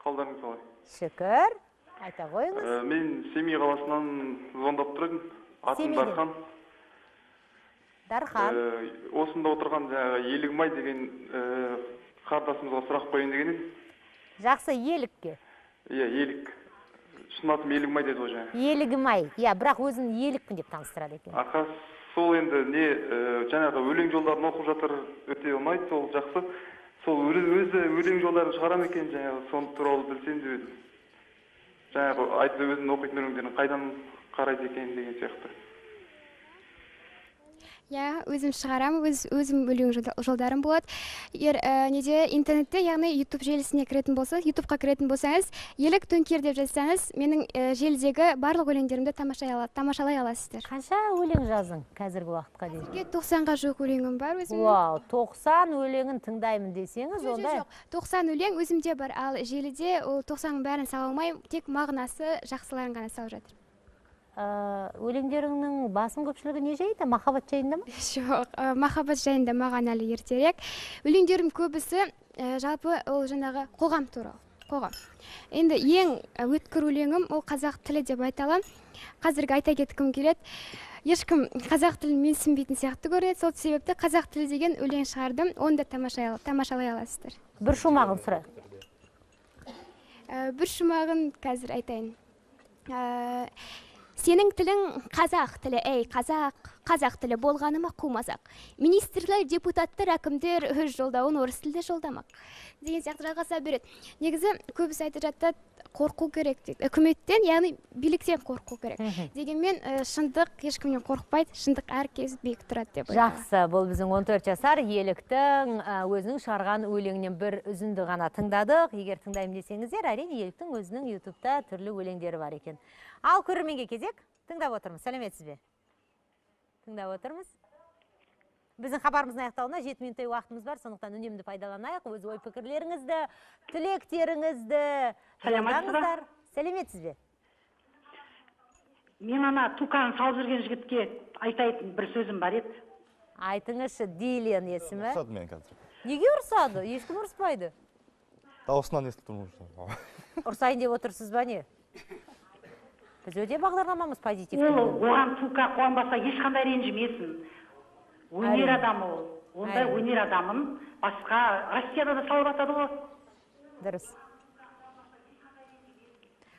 Қалдарыңыз қалай? Шүкір. Айта қойыңыз. Мен Семей қаласынан звондап тұрмын. Атым Дархан. Дархан. Осында отырған Елігмай деген қардасымызға сұрақ қойын деген едім. Жақсы, Елікке. Иә, Елік. Шын атым Елігмай деді ғой жаңа. Елігмай. Иә, бірақ өзін Елікпін деп таныстырады екен. Ақа, сол енді жаңағы өлең жолдарын оқып жатыр, өте ұнайды, сол жақсы. Сол өзі өлең жолдарын шығарам екен, жаңағы соны туралы білсем деп едім. Жаңағы айтты өзінің оқитын өлеңдерін қайдан қарайды екен деген сияқты. Иә, өзім шығарам, өзім өлең жолдарым болады. Неде интернетте, яғни YouTube желісіне кіретін болса, YouTube-қа кіретін болсаңыз, Елік Төңкер деп жазсаңыз, менің желідегі барлық өлеңдерімді тамашалай аласыздар. Қанша өлең жазың қазіргі уақытқа дейін? 90-ға жоқ өлеңім бар өзімнің. Вау, 90 өлеңін тыңдаймын десеңіз, онда? Жоқ, 90 өлең өзімде бар, ал желіде ол 90-ның бәрін сала алмай, тек мағынасы жақсыларын ғана салып жатыр. Өлеңдеріңнің басым көпшілігі не жайында? Махаббат жайында ма? Жоқ, махаббат жайында маған әлі ертерек. Өлеңдерім көбісі жалпы ол жаңағы қоғам туралы. Қоғам. Енді ең өткір өлеңім ол қазақ тілі деп айта аламын. Қазіргі айта кеткім келеді. Ешкім қазақ тілін менсінбейтін сияқты көрінеді. Сол себепті қазақ тілі деген өлең шығардым. Оны да тамашалай аласыздар. Бір шумағын сұрайық. Бір шумағын қазір айтайын. Сенің тілің қазақ тілі, қазақ тілі болғаныма қумазақ. Министрлер, депутаттар, әкімдер өз жолдауын орыс тілде жолдамақ. Деген сияқты жалғаса береді. Негізі көбісі айтып жатады, қорқу керек дейді. Үкіметтен, яғни биліктен қорқу керек. Дегенмен шындық ешкімнен қорықпайды, шындық әркез биік тұрады деп ойлаймын. Жақсы, бұл біздің 14 жасар Еліктің өзінің шығарған өлеңінен бір үзінді ғана тыңдадық. Егер тыңдаймын десеңіздер, әрине Еліктің өзінің YouTube-та түрлі өлеңдері бар екен. Ал көрерменге кезек, тыңдап отырмыз. Сәлеметсіз бе? Тыңдап отырмыз. Біздің хабарымыздың аяқталуына 7 минуттай уақытымыз бар, сондықтан үнемді пайдаланайық. Өз ой пікірлеріңізді, тілектеріңізді жолдаңыздар. Сәлеметсіз бе? Мен ана Туканы салып жүрген жігітке айтайтын бір сөзім бар еді. Айтыңызшы, Дилен есімі? Ұрсады мен қазір. Неге ұрсады? Ешкім ұрыспайды. Дауысынан естіп тұрмын. Ұрсайын деп отырсыз ба не? Біз өте бағдарламамыз позитивті. Оған Тука қуанбаса ешқандай ренжімесін. Өнер адамы ол. Ондай өнер адамын басқа Россияда да салып атады ғой. Дұрыс.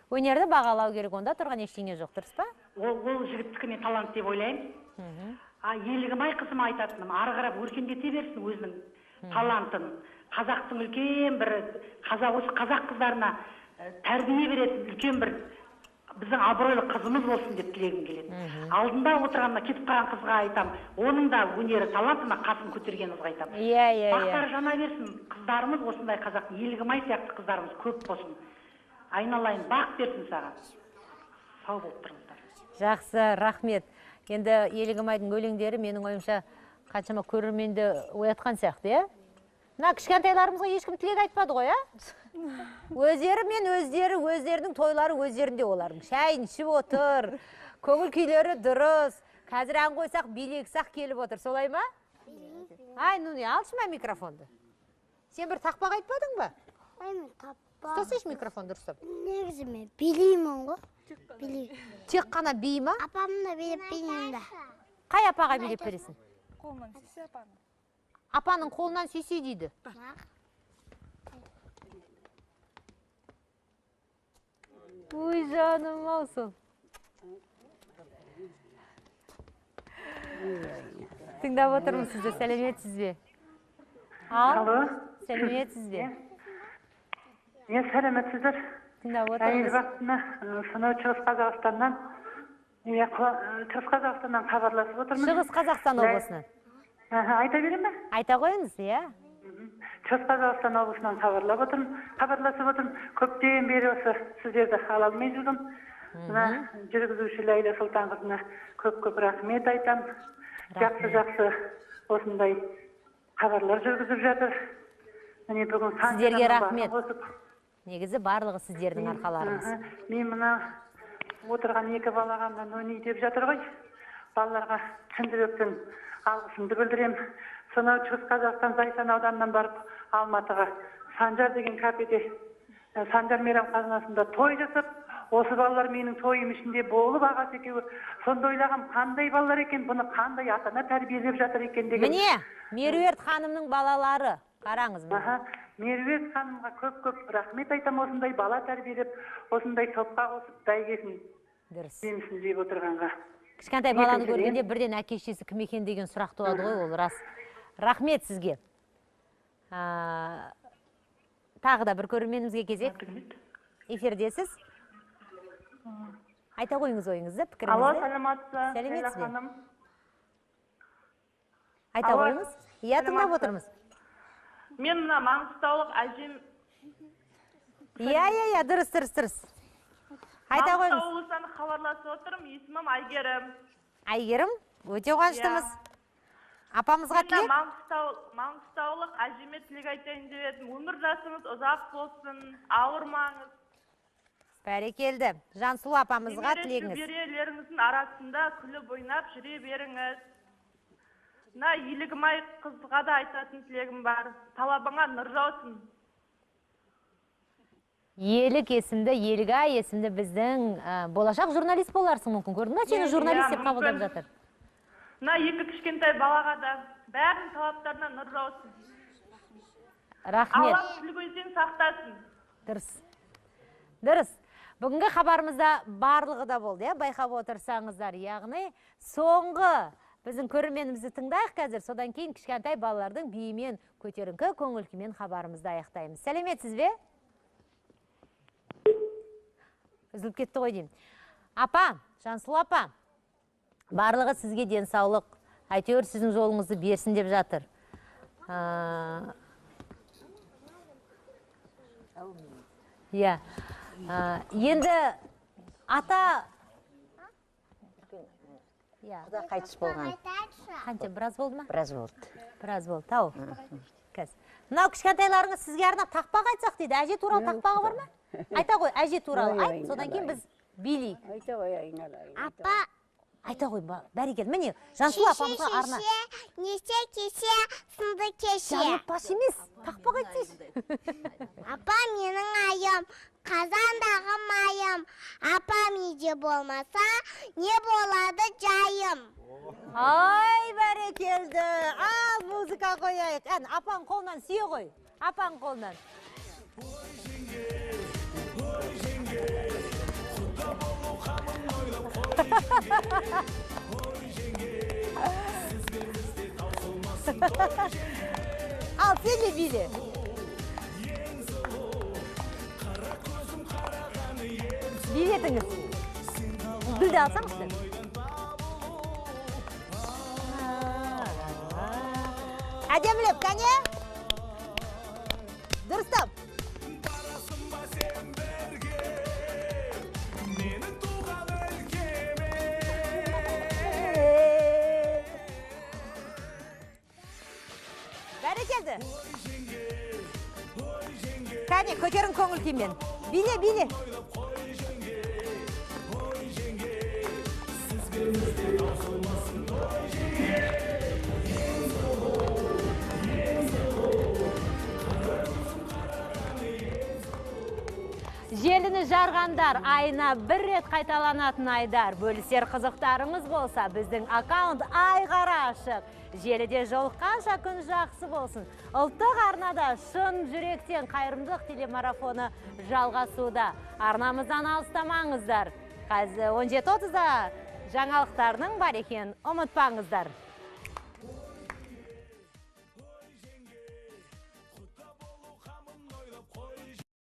Өнерді бағалау керек, онда тұрған ештеңе жоқ, дұрыс па? Ол жігіттікі мен талант деп ойлаймын. Елігім-ай қызым айтатыным, ары қарап өркендете берсін өзінің талантын. Қазақтың үлкен бір қазақ қыздарына тәрбие беретін үлкен бір біздің абыройлы қызымыз болсын деп тілегім келеді. Алдында отырғанына кетіп қалған қызға айтам, оның да өнері талантына қасын көтерген қызға айтам. Бақтары жана берсін, қыздарымыз осындай қазақ, Елігім-ай сияқты қыздарымыз көп болсын. Айналайын, бақ берсін саған. Сау болып тұрыңыздар. Жақсы, рахмет. Енді Елігім-айдың өлеңдері менің ойымша қаншама көрерменді оятқан сияқты, Мына кішкентайларымызға ешкім тілек айтпады ғой, а? Өздерінің тойлары өздерінде олардың. Шайын ішіп отыр, көңіл күйлері дұрыс. Қазір ән қойсақ, билексақ келіп отыр, солай ма? Ай, Нуни, алшы ма микрофонды? Сен бір тақпақ айтпадың ба? Мен тақпақ. Ұстасайшы микрофонды дұрыстап. Негізі мен билеймін ғой. Тек қана бей ма? Апамды билеп білеймін да. Қай апаға билеп бересің? Қолынан сүйсе апаны. Апаның қолынан сүйсе дейді. Ой, жаным алсын. Тыңдап отырмын сізді, сәлеметсіз бе? Алло. Сәлеметсіз бе? Сәлеметсіздер. Тыңдап Әйел отырмыз. вақытына сонау Шығыс Қазақстаннан хабарласып отырмын. Шығыс Қазақстан облысынан. Айта берем бе? Айта қойыңыз, иә? Шығыс Қазақстан облысынан хабарласып отырмын. Көптен бері осы сіздерді ала алмай жүрдім. Мына жүргізуші Ләйлә Сұлтанқызына көп рахмет айтам. Жақсы осындай хабарлар жүргізіп жатыр. Міне бүгін сіздерге рахмет. Негізі барлығы сіздердің арқаларыңыз. Мен мына отырған екі балаға Нуни деп жатыр ғой. Балаларға шын жүректен алғысымды білдірем. Сонау Шығыс Қазақстан Зайсан ауданынан барып Алматыға Санжар деген кафеде Санжар мейрам қазынасында той жасап, осы балалар менің тойым ішінде болып ағасы екеуі. Сонда ойлағам, қандай балалар екен, бұны қандай ата-ана тәрбиелеп жатыр екен деген. Міне, Меруерт ханымның балалары. Қараңыз. Меруерт ханымға көп рахмет айтам, осындай бала тәрбиелеп, осындай топқа қосып бәйгесін жемісін жеп отырғанға. Кішкентай баланы көргенде бірден әке-шешесі кім екен деген сұрақ туады ғой, ол рас. Рахмет сізге. Тағы да бір көрерменімізге кезек. Эфирдесіз. Айта қойыңыз ойыңызды, пікіріңізді. Алло, саламатсыз. Сәлеметсіз бе? Айта қойыңыз. Иә, тыңдап отырмыз. Мен мына маңғыстаулық әжем. Иә, дұрыс. Айта қойыңыз. Маңғыстау облысынан хабарласып отырмын, есімім Айгерім. Айгерім, өте қуаныштымыз. Апамызға тілек? Маңғыстаулық әжеме тілек айтайын деп едім. Өмір жасыңыз ұзақ болсын, ауырмаңыз. Бәрекелді. Жансұлу апамызға тілегіңіз. Немере-шөберелеріңіздің арасында күліп ойнап жүре беріңіз. Мына Елігімай қызға да айтатын тілегім бар. Талабыңа нұр жаусын. Елік есімді, Елігай есімді біздің болашақ журналист боларсың мүмкін. Көрдің ба, сені журналист деп қабылдап жатыр. Мына екі кішкентай балаға да бәрінің талаптарына нұр жаусын. Рахмет. Алла күлі көзден сақтасын. Дұрыс. Бүгінгі хабарымызда барлығы да болды, байқап отырсаңыздар. Яғни соңғы біздің көрерменімізді тыңдайық қазір, содан кейін кішкентай балалардың биімен көтеріңкі көңіл күймен хабарымызды аяқтаймыз. Сәлеметсіз бе? Үзіліп кетті ғой деймін. Апа, Жансұлу апа, барлығы сізге денсаулық, әйтеуір сіздің жолыңызды берсін деп жатыр. Енді ата қайтыс болған. Қанша, біраз болды ма? Біраз болды. Тау. Мынау кішкентайларыңыз сізге арнап тақпақ айтсақ дейді. Әже туралы тақпағы бар ма? Айта ғой, әже туралы айт, содан кейін біз билейік. Айта ғой, айналайын. Апа, айта ғой, бәрекелді. Міне, Жансұлу апамызға арна. Неше кеше, сынды кеше. Жанып баш емес, тақпақ айтсайшы. Апа, менің айым, қазандағы майым. Апам үйде болмаса, не болады жайым. Ай, бәрекелді. Ал, музыка қойайық. Апаң қолынан сүйе ғой. Апаң қолынан. Ал, сен де биле. Билетіңіз. Гүлді алсаңызшы. Әдемілеп, кәне? Дұрыстап. Бәрекелді. Кәне, көтерін көңіл күймен. Биле, биле. Желіні жарғандар, айына бір рет қайталанатын айдар. Бөлісер қызықтарыңыз болса, біздің аккаунт айғара ашық. Желіде жолыққанша күн жақсы болсын. Ұлттық арнада шын жүректен қайырымдылық телемарафоны жалғасуда. Арнамыздан алыстамаңыздар. Қазір 17:30-да жаңалықтарының бар екен, ұмытпаңыздар.